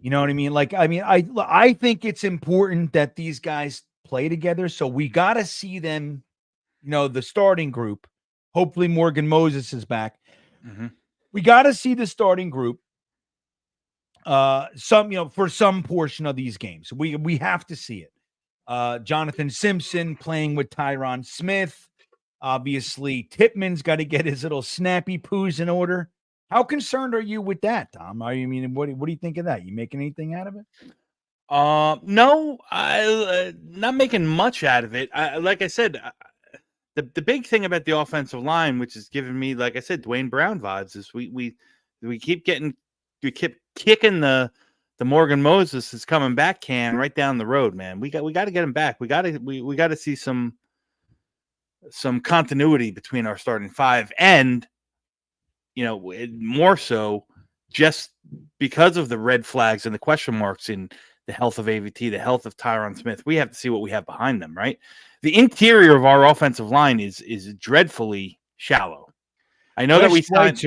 You know what I mean? Like, I think it's important that these guys play together. So we got to see them, the starting group. Hopefully Morgan Moses is back. Mm-hmm. We got to see the starting group. For some portion of these games, we have to see it. Jonathan Simpson playing with Tyron Smith. Obviously, Tippmann's got to get his little snappy poos in order. How concerned are you with that, Tom? What do you think of that? You making anything out of it? No, I not making much out of it. Like I said, the big thing about the offensive line, which is giving me, like I said, Dwayne Brown vibes, is we keep kicking the Morgan Moses is coming back can right down the road, man. We got to get him back. We got to see some continuity between our starting five, and more so just because of the red flags and the question marks in the health of AVT, the health of Tyron Smith. We have to see what we have behind them, right? The interior of our offensive line is dreadfully shallow. I know that we signed.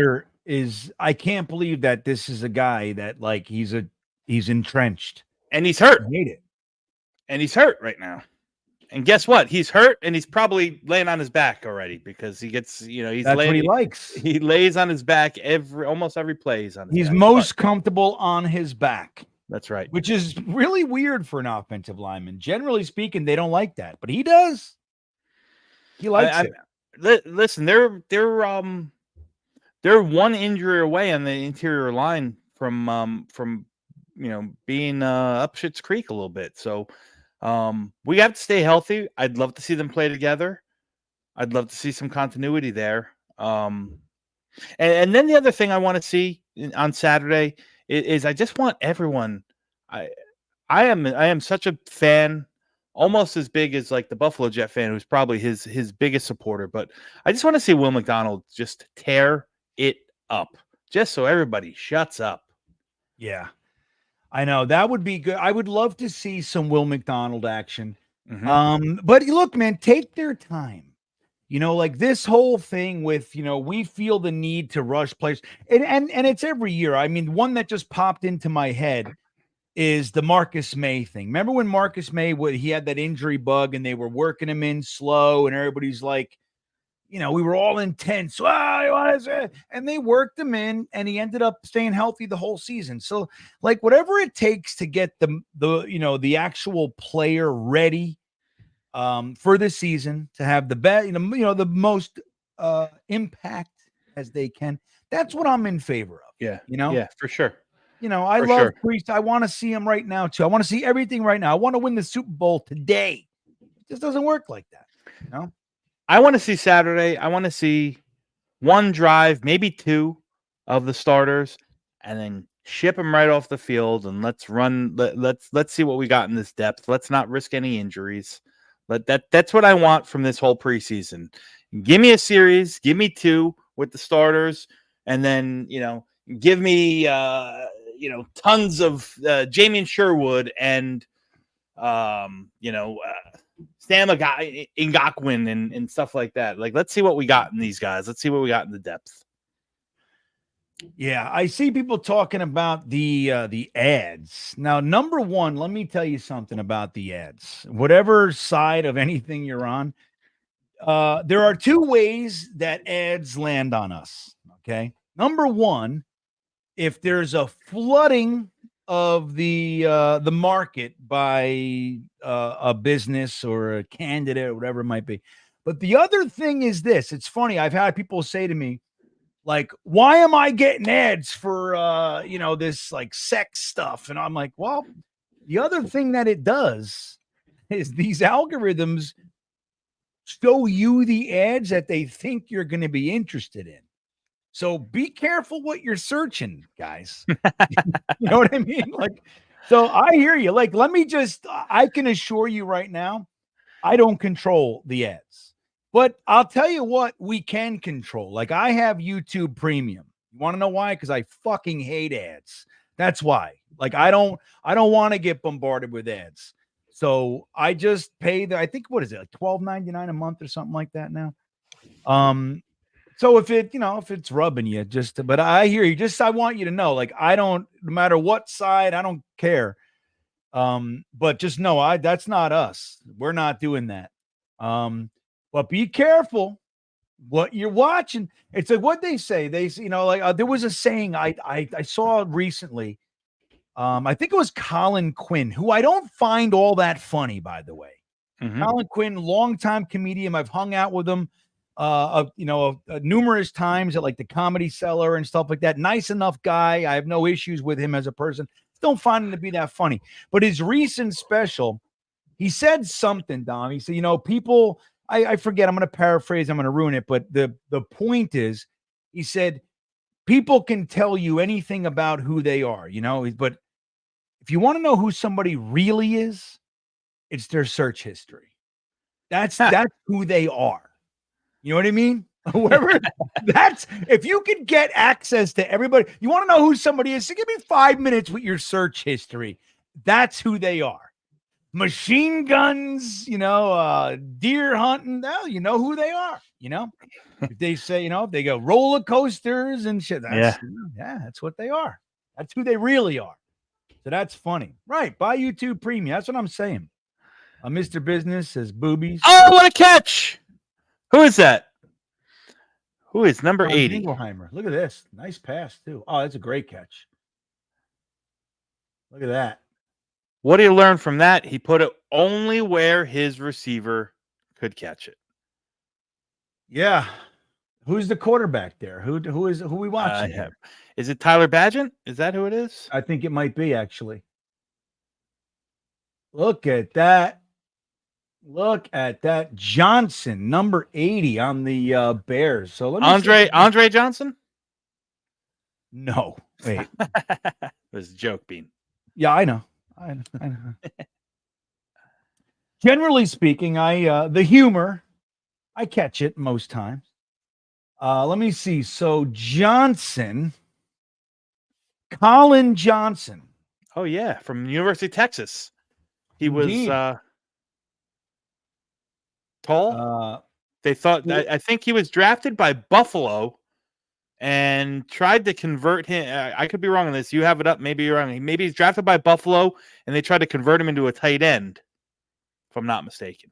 I can't believe that this is a guy that he's entrenched And he's hurt. I hate it. And he's hurt right now. And guess what? He's hurt, and he's probably laying on his back already because he gets, That's what he likes. He lays on his back almost every play. He's He's most comfortable on his back. That's right. Which is really weird for an offensive lineman. Generally speaking, they don't like that, but he does. He likes it. Listen, they're one injury away on the interior line from being up Schitt's Creek a little bit. So we have to stay healthy. I'd love to see them play together. I'd love to see some continuity there. And then the other thing I want to see on Saturday is I just want everyone. I am such a fan, almost as big as like the Buffalo Jet fan, who's probably his biggest supporter. But I just want to see Will McDonald just tear it up, just so everybody shuts up. Yeah, I know that would be good. I would love to see some Will McDonald action. But look, man, take their time. Like this whole thing with, we feel the need to rush players. And it's every year. I mean, one that just popped into my head is the Marcus May thing. Remember when Marcus May, he had that injury bug and they were working him in slow and everybody's like, we were all intense. And they worked him in and he ended up staying healthy the whole season. So like whatever it takes to get the actual player ready for the season, to have the best, the most impact as they can. That's what I'm in favor of. Yeah. Yeah, for sure. I love Priest. I want to see him right now too. I want to see everything right now. I want to win the Super Bowl today. It just doesn't work like that. I want to see Saturday. I want to see one drive, maybe two of the starters, and then ship them right off the field and let's run. Let's see what we got in this depth. Let's not risk any injuries. That's what I want from this whole preseason. Give me a series, give me two with the starters, and then give me tons of Jamian Sherwood and Sam Ngakwe and stuff like that. Like, let's see what we got in these guys. Let's see what we got in the depth. Yeah, I see people talking about the ads. Now, number one, let me tell you something about the ads. Whatever side of anything you're on, there are two ways that ads land on us. Okay. Number one, if there's a flooding of the market by a business or a candidate or whatever it might be. But the other thing is this. It's funny. I've had people say to me, like, why am I getting ads for, this like sex stuff? And I'm like, well, the other thing that it does is these algorithms show you the ads that they think you're going to be interested in. So be careful what you're searching, guys. You know what I mean? Like, so I hear you. Like, I can assure you right now, I don't control the ads. But I'll tell you what we can control. Like, I have YouTube Premium. You want to know why? Because I fucking hate ads. That's why. Like, I don't want to get bombarded with ads. So I just pay I think, what is it, like $12.99 a month or something like that now? So if it's rubbing you, but I hear you. I want you to know, like, no matter what side, I don't care. But just know that's not us. We're not doing that. But be careful what you're watching. It's like what they say. There was a saying I saw recently. I think it was Colin Quinn, who I don't find all that funny, by the way. Mm-hmm. Colin Quinn, longtime comedian. I've hung out with him, numerous times at like the Comedy Cellar and stuff like that. Nice enough guy. I have no issues with him as a person. Don't find him to be that funny. But his recent special, he said something, Dom. He said, people, I forget, I'm going to paraphrase, I'm going to ruin it. But the point is, he said, people can tell you anything about who they are, but if you want to know who somebody really is, it's their search history. That's who they are. You know what I mean? Whoever if you could get access to everybody, you want to know who somebody is, so give me 5 minutes with your search history. That's who they are. Machine guns, deer hunting. Well, you know who they are, If they say, if they go roller coasters and shit, that's what they are. That's who they really are. So that's funny. Right. Buy YouTube Premium. That's what I'm saying. Mr. Business says boobies. Oh, what a catch. Who is that? Who is number 80? Dingleheimer. Look at this. Nice pass, too. Oh, that's a great catch. Look at that. What do you learn from that? He put it only where his receiver could catch it. Yeah. Who's the quarterback there? Who we watching? Is it Tyler Badgett? Is that who it is? I think it might be, actually. Look at that. Look at that. Johnson, number 80 on the Bears. So let me Andre Johnson? No. Wait. It was a joke, Bean. Yeah, I know. I know. Generally speaking, the humor, I catch it most times. Let me see. So Johnson, Colin Johnson. Oh yeah, from University of Texas. He was tall. They thought I think he was drafted by Buffalo and tried to convert him. I could be wrong on this. You have it up. Maybe you're wrong. Maybe he's drafted by Buffalo and they tried to convert him into a tight end, if I'm not mistaken.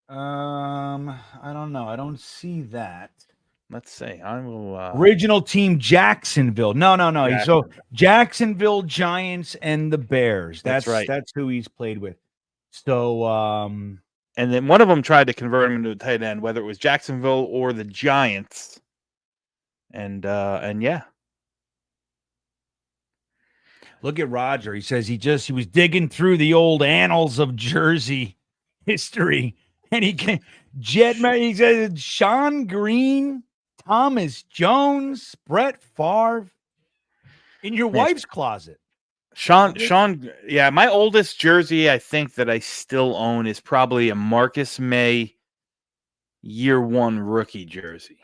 I don't know. I don't see that. Let's see. I will. Original team Jacksonville. No. So Jacksonville Giants and the Bears. That's right. That's who he's played with. So, and then one of them tried to convert him into a tight end, whether it was Jacksonville or the Giants. And yeah. Look at Roger. He says he was digging through the old annals of Jersey history, and he says Sean Green, Thomas Jones, Brett Favre in your wife's closet. Sean, yeah, my oldest jersey I think that I still own is probably a Marcus May year 1 rookie jersey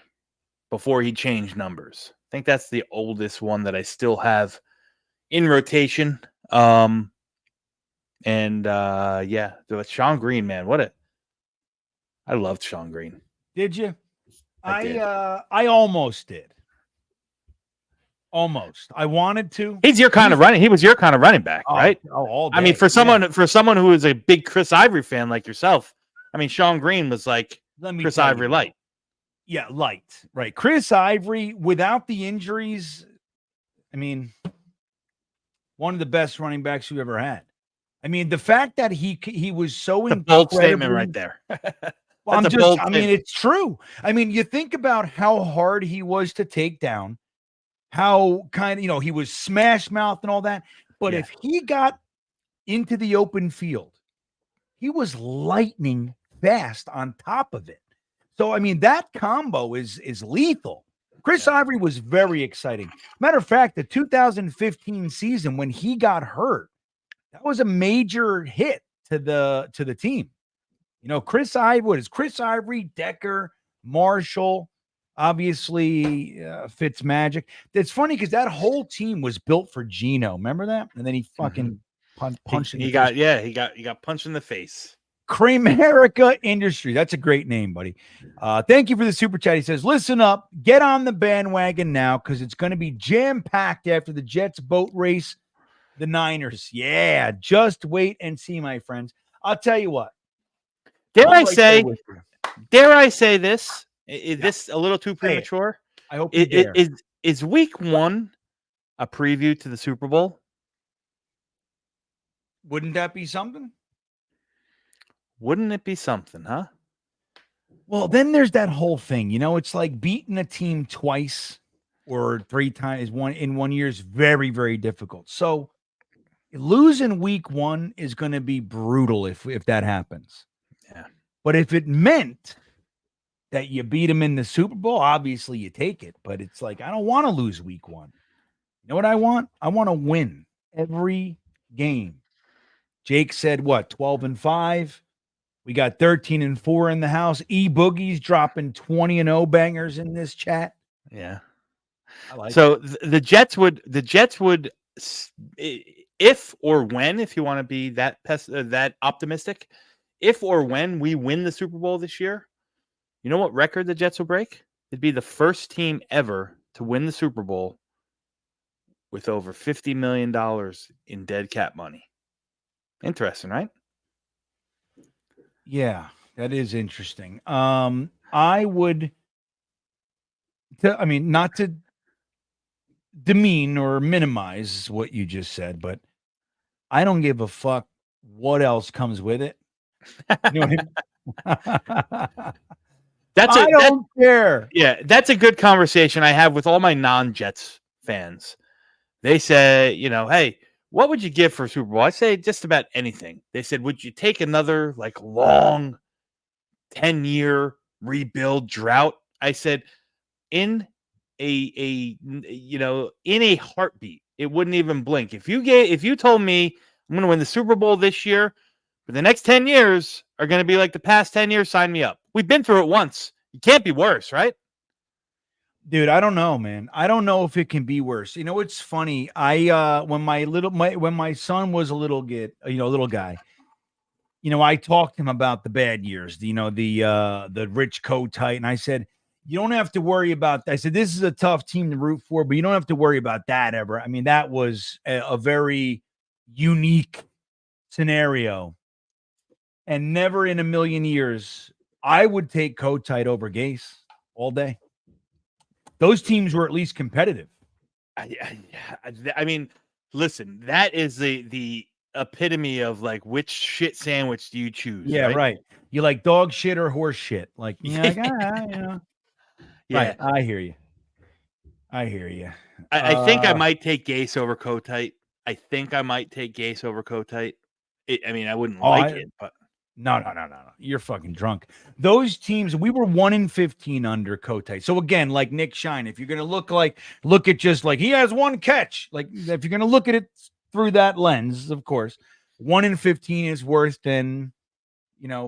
before he changed numbers. I think that's the oldest one that I still have in rotation. Yeah, the Sean Green, man, I loved Sean Green. Did you? I almost did. Almost. I wanted to. He was your kind of running back, right? All day. I mean, for someone who is a big Chris Ivory fan like yourself, I mean, Sean Green was like Chris Ivory light. Yeah, light. Right. Chris Ivory, without the injuries, I mean, one of the best running backs you ever had. I mean, the fact that he was so a bold statement right there. Well, it's true. I mean, you think about how hard he was to take down, how he was smash mouth and all that. But if he got into the open field, he was lightning fast on top of it. So, I mean, that combo is lethal. Chris Ivory was very exciting. Matter of fact, the 2015 season when he got hurt, that was a major hit to the team. Chris Ivory, Decker, Marshall, obviously Fitzmagic. It's funny because that whole team was built for Geno. Remember that? And then he fucking punched. He got punched in the face. Kramerica Industry. That's a great name, buddy. Thank you for the super chat. He says, listen up, get on the bandwagon now because it's going to be jam-packed after the Jets boat race the Niners. Yeah, just wait and see, my friends. I'll tell you what. Dare I say this? Is this a little too premature? I hope you dare. Is week 1 a preview to the Super Bowl? Wouldn't that be something? Wouldn't it be something, huh? Well, then there's that whole thing. It's like beating a team twice or 3 times in 1 year is very, very difficult. So losing week 1 is going to be brutal if that happens. Yeah. But if it meant that you beat them in the Super Bowl, obviously you take it. But it's like, I don't want to lose week 1. You know what I want? I want to win every game. Jake said, 12-5. We got 13-4 in the house. Boogie's dropping 20-0 bangers in this chat. Yeah. I like so the Jets would, if or when, if you want to be that optimistic, if or when we win the Super Bowl this year, you know what record the Jets will break? It'd be the first team ever to win the Super Bowl with over $50 million in dead cap money. Interesting, right? Yeah, that is interesting. I would, not to demean or minimize what you just said, but I don't give a fuck what else comes with it. You know what I mean? I don't care. Yeah, that's a good conversation I have with all my non-Jets fans. They say, hey, what would you give for a Super Bowl? I say just about anything. They said, would you take another long 10-year rebuild drought? I said, in a heartbeat, it wouldn't even blink. If you told me I'm going to win the Super Bowl this year, but the next 10 years are going to be like the past 10 years, sign me up. We've been through it once. It can't be worse, right? Dude, I don't know, man. I don't know if it can be worse. It's funny. I when my son was a little guy, I talked to him about the bad years, the rich Kotite, and I said, you don't have to worry about that. I said, this is a tough team to root for, but you don't have to worry about that ever. I mean, that was a very unique scenario. And never in a million years, I would take Kotite over Gase all day. Those teams were at least competitive. I mean, listen, that is the epitome of like, which shit sandwich do you choose? Yeah, right. You like dog shit or horse shit? Like, yeah, Yeah. Right. I hear you. I think I might take Gase over Kotite. I mean, I wouldn't it, but no. You're fucking drunk. Those teams, we were 1-15 under Kotite. So again, like Nick Shine, if you're gonna look at just like he has one catch, like if you're gonna look at it through that lens, of course, 1-15 is worse than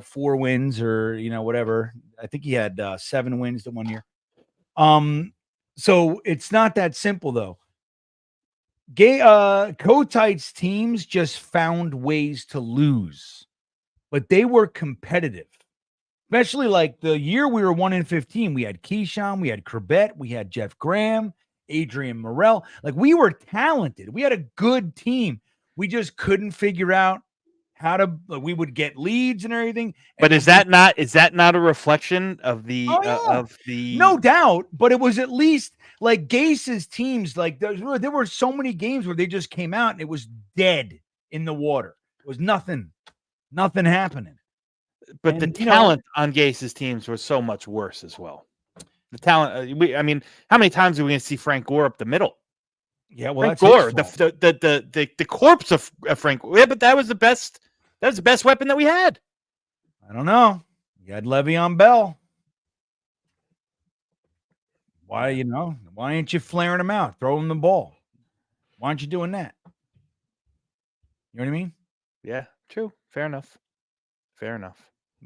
4 wins or whatever. I think he had 7 wins the one year. So it's not that simple though. Kotite's teams just found ways to lose, but they were competitive. Especially like the year we were 1-15, we had Keyshawn, we had Corbett, we had Jeff Graham, Adrian Morrell. Like we were talented. We had a good team. We just couldn't figure out how to. We would get leads and everything. But is that not a reflection of the of the? No doubt. But it was at least like Gase's teams. Like there were so many games where they just came out and it was dead in the water. It was nothing happening. But the talent on Gase's teams was so much worse as well. The talent. I mean, how many times are we going to see Frank Gore up the middle? Yeah, well, Frank Gore, the corpse of Frank. Yeah, but that was the best. That was the best weapon that we had. I don't know. You had Le'Veon Bell. Why ain't you flaring him out? Throw him the ball. Why aren't you doing that? You know what I mean? Yeah, true. Fair enough.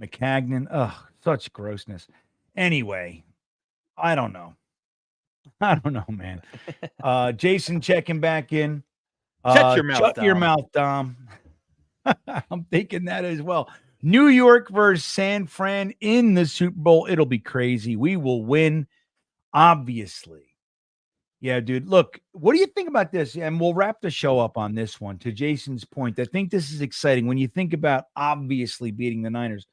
McCagnon. Ugh, such grossness. Anyway, I don't know, man. Jason checking back in. Shut your mouth, Shut your mouth, Dom. I'm thinking that as well. New York versus San Fran in the Super Bowl. It'll be crazy. We will win, obviously. Yeah, dude. Look, what do you think about this? And we'll wrap the show up on this one. To Jason's point, I think this is exciting. When you think about obviously beating the Niners,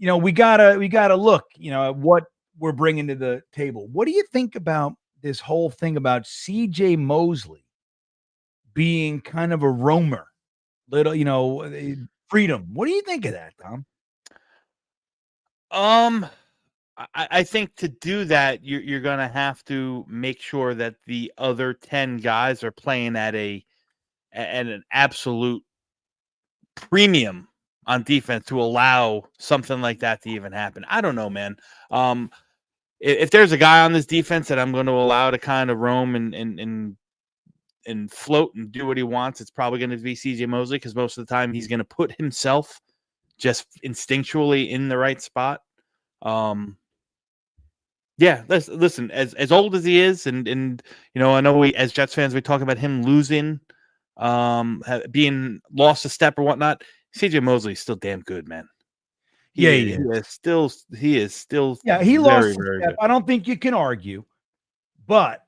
we gotta look, at what we're bringing to the table. What do you think about this whole thing about C.J. Mosley being kind of a roamer? Little, freedom. What do you think of that, Tom? I think to do that, you're going to have to make sure that the other 10 guys are playing at an absolute premium on defense to allow something like that to even happen. I don't know, man. If there's a guy on this defense that I'm going to allow to kind of roam and float and do what he wants, it's probably going to be C.J. Mosley, because most of the time he's going to put himself just instinctually in the right spot. Yeah, listen, as old as he is, and I know we as Jets fans we talk about him losing, being lost a step or whatnot. C.J. Mosley is still damn good, man. He is still. Yeah, he lost a step. I don't think you can argue, but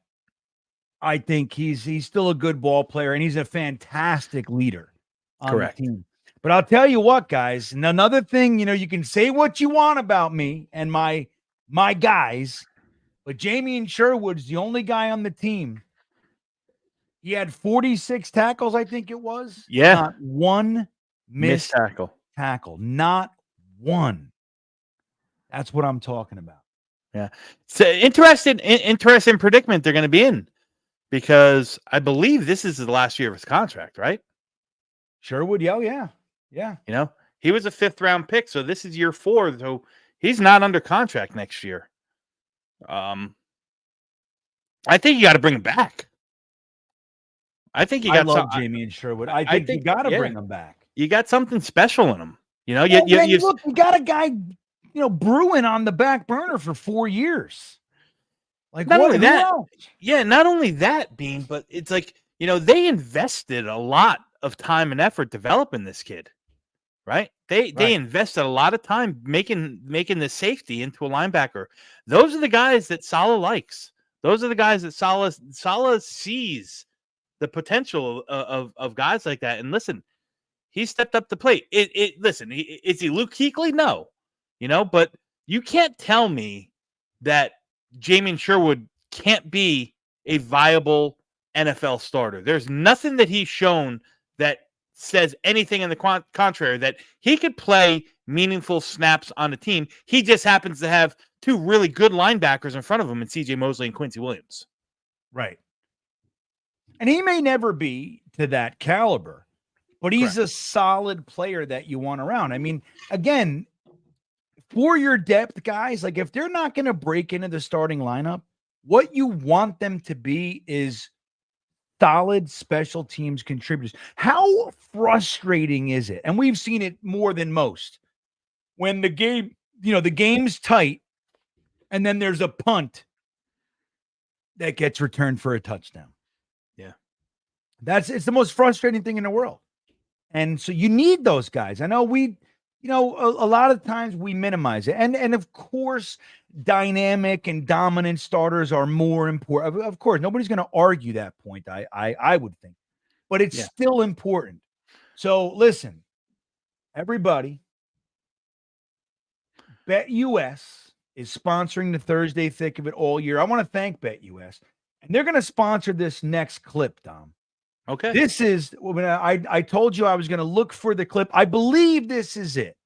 I think he's still a good ball player, and he's a fantastic leader on the team. But I'll tell you what, guys, and another thing, you can say what you want about me and my guys, but Jamie Sherwood's the only guy on the team. He had 46 tackles, I think it was. Yeah. Not one missed tackle. Not one. That's what I'm talking about. Yeah. It's an interesting predicament they're going to be in, because I believe this is the last year of his contract, right? Sherwood, yeah. He was a 5th round pick, so this is year 4, so he's not under contract next year. I think you got to bring him back. I think you got. I love Jamie and Sherwood. I think you got to bring him back. You got something special in him. Look, you got a guy, brewing on the back burner for 4 years. Like, not only that, Bean, but it's like, they invested a lot of time and effort developing this kid, right? They invested a lot of time making the safety into a linebacker. Those are the guys that Saleh likes. Those are the guys that Saleh sees the potential of guys like that. And listen, he stepped up to plate. Listen, is he Luke Kuechly? No, but you can't tell me that Jamin Sherwood can't be a viable NFL starter. There's nothing that he's shown that says anything in the contrary, that he could play meaningful snaps on a team. He just happens to have two really good linebackers in front of him in CJ Mosley and Quincy Williams. Right. And he may never be to that caliber, but he's a solid player that you want around. I mean, again, for your depth guys, like if they're not going to break into the starting lineup, what you want them to be is solid special teams contributors. How frustrating is it? And we've seen it more than most. When the game, the game's tight, and then there's a punt that gets returned for a touchdown. Yeah. It's the most frustrating thing in the world. And so you need those guys. I know a lot of times we minimize it. And of course, dynamic and dominant starters are more important. Of course, nobody's going to argue that point, I would think. But it's still important. So listen, everybody, BetUs is sponsoring the Thursday Thick of It all year. I want to thank BetUs. And they're going to sponsor this next clip, Dom. Okay. This is when I told you I was going to look for the clip. I believe this is it.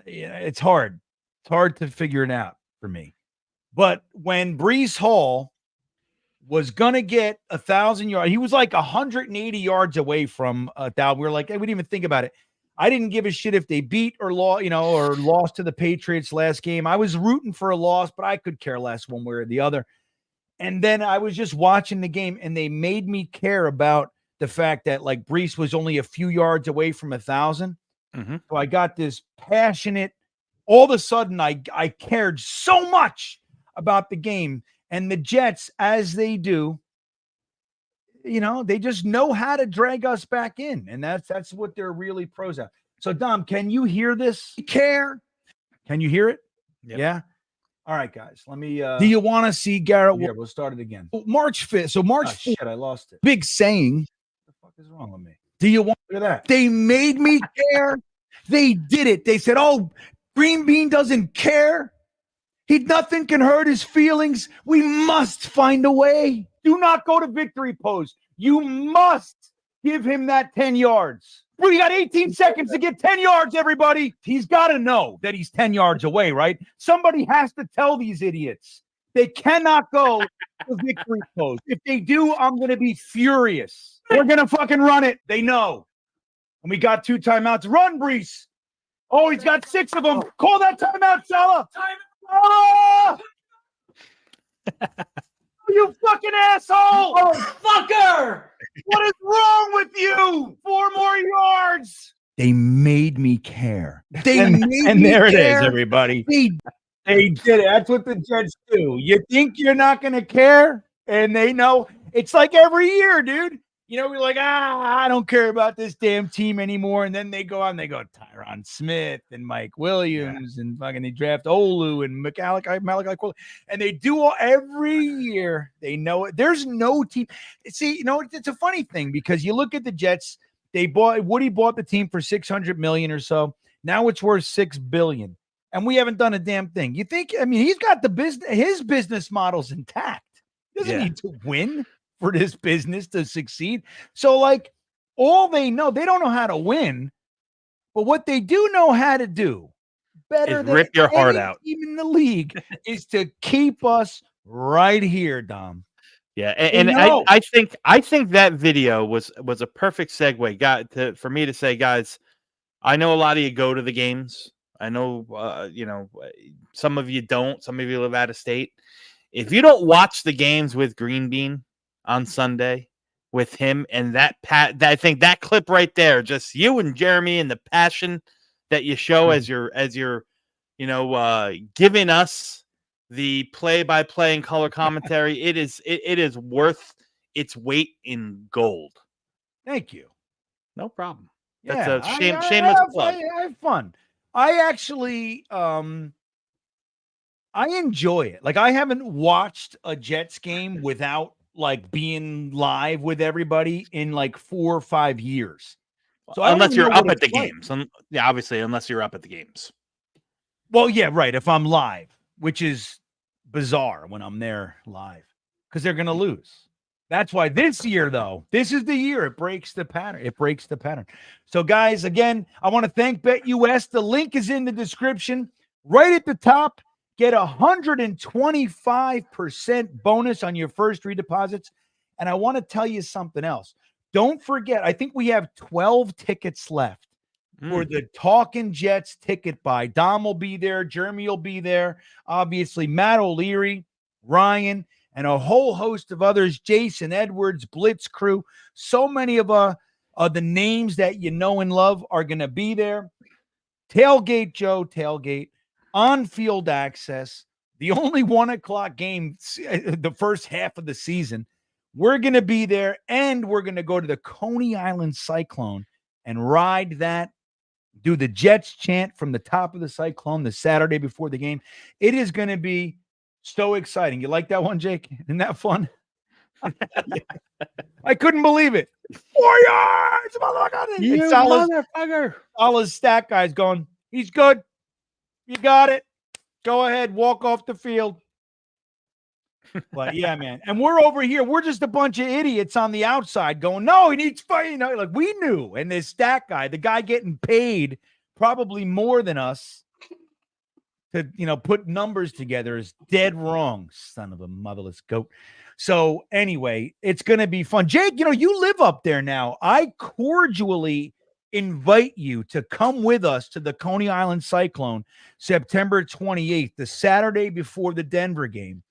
It's hard. It's hard to figure it out for me. But when Breece Hall was going to get 1,000 yards, he was like 180 yards away from 1,000. We were like, hey, we didn't even think about it. I didn't give a shit if they beat or lost to the Patriots last game. I was rooting for a loss, but I could care less one way or the other. And then I was just watching the game, and they made me care about the fact that like Breece was only a few yards away from 1,000. Mm-hmm. So I got this passionate. All of a sudden, I cared so much about the game, and the Jets, as they do, they just know how to drag us back in, and that's what they're really pros at. So Dom, can you hear this? Care? Can you hear it? Yep. Yeah. All right, guys. Let me. Do you want to see Garrett? Yeah, we'll start it again. March 5th. So March 5th. Shit, I lost it. Big saying. What the fuck is wrong with me? Do you want? Look at that. They made me care. They did it. They said, "Oh, GreenBean doesn't care. Nothing can hurt his feelings. We must find a way. Do not go to victory pose. You must give him that 10 yards." We got 18 seconds to get 10 yards, everybody. He's got to know that he's 10 yards away, right? Somebody has to tell these idiots. They cannot go to victory pose. If they do, I'm going to be furious. We're going to fucking run it. They know. And we got 2 timeouts. Run, Breece. Oh, he's got 6 of them. Call that timeout, Saleh. Oh! You fucking asshole! Oh, fucker! What is wrong with you? 4 more yards. They made me care. And there it is, everybody. They did it. That's what the Jets do. You think you're not going to care, and they know. It's like every year, dude. We're like, I don't care about this damn team anymore. And then they go on, they go Tyron Smith and Mike Williams and fucking they draft Olu and Malachi Quillen. And they do all every year. They know it. There's no team. See, it's a funny thing because you look at the Jets. Woody bought the team for $600 million or so. Now it's worth $6 billion. And we haven't done a damn thing. You think, he's got his business model's intact. He doesn't need to win for this business to succeed. So all they don't know how to win, but what they do know how to do better than rip your heart out. Team in the league is to keep us right here, Dom. Yeah. And I think that video was a perfect segue for me to say, guys, I know a lot of you go to the games. I know, some of you don't, some of you live out of state. If you don't watch the games with GreenBean on Sunday with him and I think that clip right there, just you and Jeremy and the passion that you show as you're giving us the play-by-play and color commentary, it is worth its weight in gold. Thank you. No problem. That's Yeah, a shameless plug. I have fun. I actually I enjoy it. Like, I haven't watched a Jets game without like being live with everybody in like 4 or 5 years. So I don't Unless even know you're up what at the it's like. games. Yeah, obviously, unless you're up at the games. Well, yeah, right. If I'm live, which is bizarre when I'm there live, because they're gonna lose. That's why this year, though, this is the year it breaks the pattern. It breaks the pattern. So, guys, again, I want to thank BetUS. The link is in the description. Right at the top, get 125% bonus on your first 3 deposits. And I want to tell you something else. Don't forget, I think we have 12 tickets left for the Talking Jets ticket buy. Dom will be there. Jeremy will be there. Obviously, Matt O'Leary, Ryan, and a whole host of others. Jason Edwards, Blitz Crew. So many of the names that you know and love are going to be there. Tailgate Joe, tailgate, on-field access. The only 1 o'clock game, the first half of the season. We're going to be there, and we're going to go to the Coney Island Cyclone and ride that. Do the Jets chant from the top of the Cyclone the Saturday before the game. It is going to be so exciting. You like that one, Jake? Isn't that fun? Yeah. I couldn't believe it. 4 yards! You motherfucker. Salah's stat guy's going, he's good. You got it. Go ahead. Walk off the field. But yeah, man. And we're over here. We're just a bunch of idiots on the outside going, no, he needs fire. You know, like we knew. And this stat guy, the guy getting paid probably more than us to, put numbers together is dead wrong. Son of a motherless goat. So anyway, it's going to be fun. Jake, you live up there now. I cordially invite you to come with us to the Coney Island Cyclone, September 28th, the Saturday before the Denver game,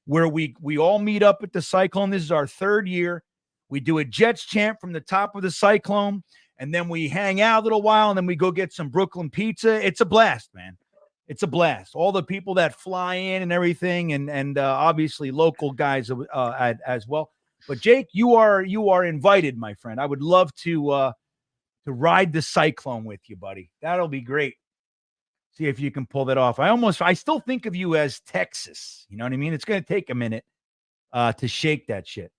where we all meet up at the Cyclone. This is our 3rd year. We do a Jets chant from the top of the Cyclone, and then we hang out a little while, and then we go get some Brooklyn pizza. It's a blast, man. It's a blast. All the people that fly in and everything, and obviously local guys as well. But Jake, you are invited, my friend. I would love to ride the Cyclone with you, buddy. That'll be great. See if you can pull that off. I still think of you as Texas. You know what I mean? It's going to take a minute to shake that shit.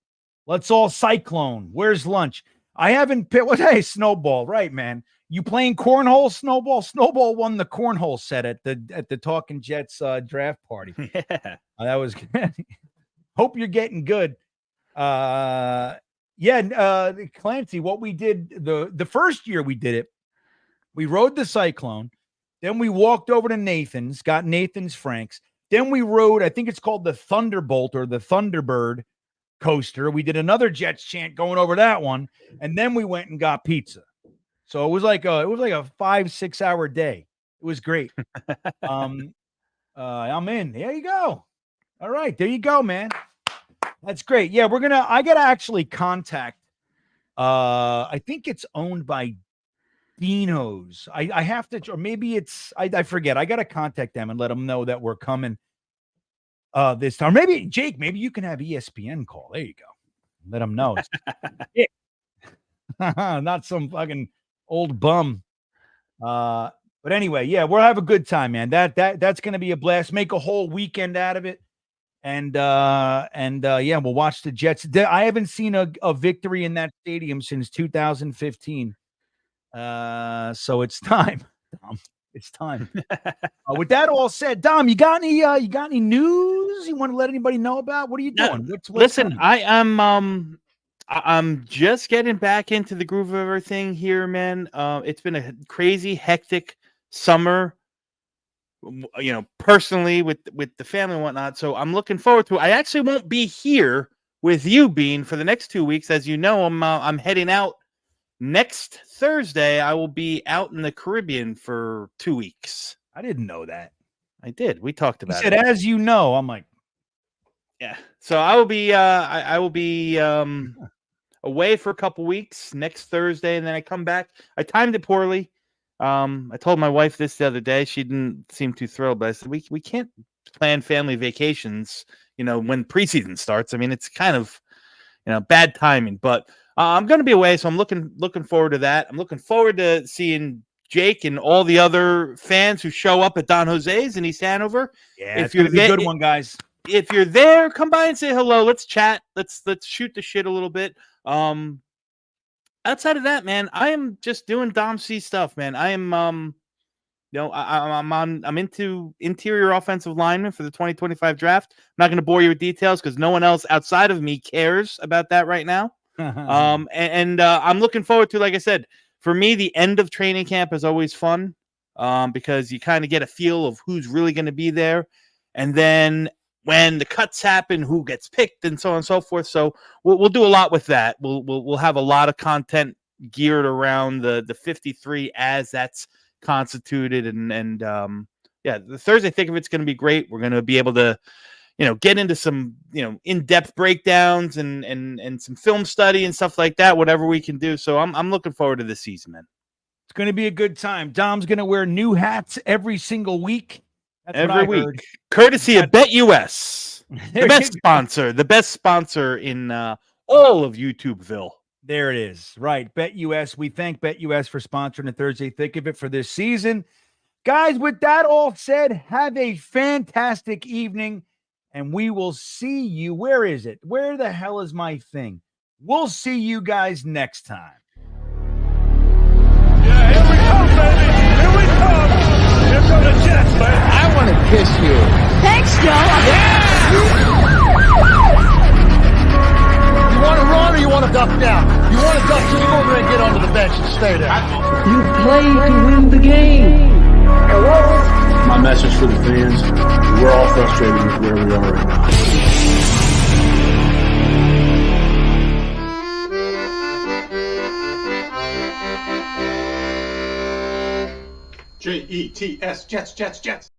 Let's all Cyclone. Where's lunch? I haven't picked. Hey, Snowball. Right, man. You playing cornhole, Snowball? Snowball won the cornhole set at the Talking Jets draft party. Yeah. That was good. Hope you're getting good. Clancy, what we did the first year we did it, we rode the Cyclone. Then we walked over to Nathan's, got Nathan's Franks. Then we rode, I think it's called the Thunderbolt or the Thunderbird coaster. We did another Jets chant going over that one. And then we went and got pizza. So it was like a 5-6 hour day. It was great. I'm in. There you go. All right. There you go, man. That's great. Yeah, I got to actually contact, I think it's owned by Dino's. I have to, or maybe it's, I forget. I got to contact them and let them know that we're coming this time. Maybe Jake, maybe you can have ESPN call. There you go. Let them know. Not some fucking old bum. But anyway, yeah, we'll have a good time, man. That's going to be a blast. Make a whole weekend out of it. And yeah, we'll watch the Jets. I haven't seen a victory in that stadium since 2015. So it's time, Dom. It's time. With that all said, Dom, you got any news you want to let anybody know about? What are you doing? Listen, I'm just getting back into the groove of everything here, man. It's been a crazy, hectic summer, personally with the family and whatnot. So I'm looking forward to it. I actually won't be here with you, Bean, for the next 2 weeks. As you know, I'm heading out. Next Thursday, I will be out in the Caribbean for 2 weeks. I didn't know that. I did. We talked about it. As you know, I'm like, yeah. So I will be, I will be away for a couple weeks next Thursday, and then I come back. I timed it poorly. I told my wife this the other day. She didn't seem too thrilled, but I said we can't plan family vacations, when preseason starts. I mean, it's kind of, bad timing, but. I'm going to be away, so I'm looking forward to that. I'm looking forward to seeing Jake and all the other fans who show up at Don Jose's in East Hanover. Yeah, it's going to be a good one, guys. If you're there, come by and say hello. Let's chat. Let's shoot the shit a little bit. Outside of that, man, I am just doing Dom C stuff, man. I am I'm into interior offensive lineman for the 2025 draft. I'm not going to bore you with details because no one else outside of me cares about that right now. I'm looking forward to, like I said, for me, the end of training camp is always fun because you kind of get a feel of who's really going to be there. And then when the cuts happen, who gets picked and so on and so forth. So we'll do a lot with that. We'll have a lot of content geared around the 53 as that's constituted. And the Thursday Think of It's going to be great. We're going to be able to, get into some, in-depth breakdowns and some film study and stuff like that, whatever we can do. So I'm looking forward to this season, man. It's going to be a good time. Dom's going to wear new hats every single week. That's every week. Heard. Courtesy of BetUs, the best sponsor in all of YouTubeville. There it is. Right. BetUs. We thank BetUs for sponsoring the Thursday Think of It for this season. Guys, with that all said, have a fantastic evening. And we will see you. Where is it? Where the hell is my thing? We'll see you guys next time. Yeah, here we come, baby. Here we come. Here come the Jets, man. I want to kiss you. Thanks, Joe. Yeah! You want to run or you want to duck down? You want to duck, so you go over and get onto the bench and stay there. You play to win the game. My message for the fans, we're all frustrated with where we are right now. Jets, Jets, Jets.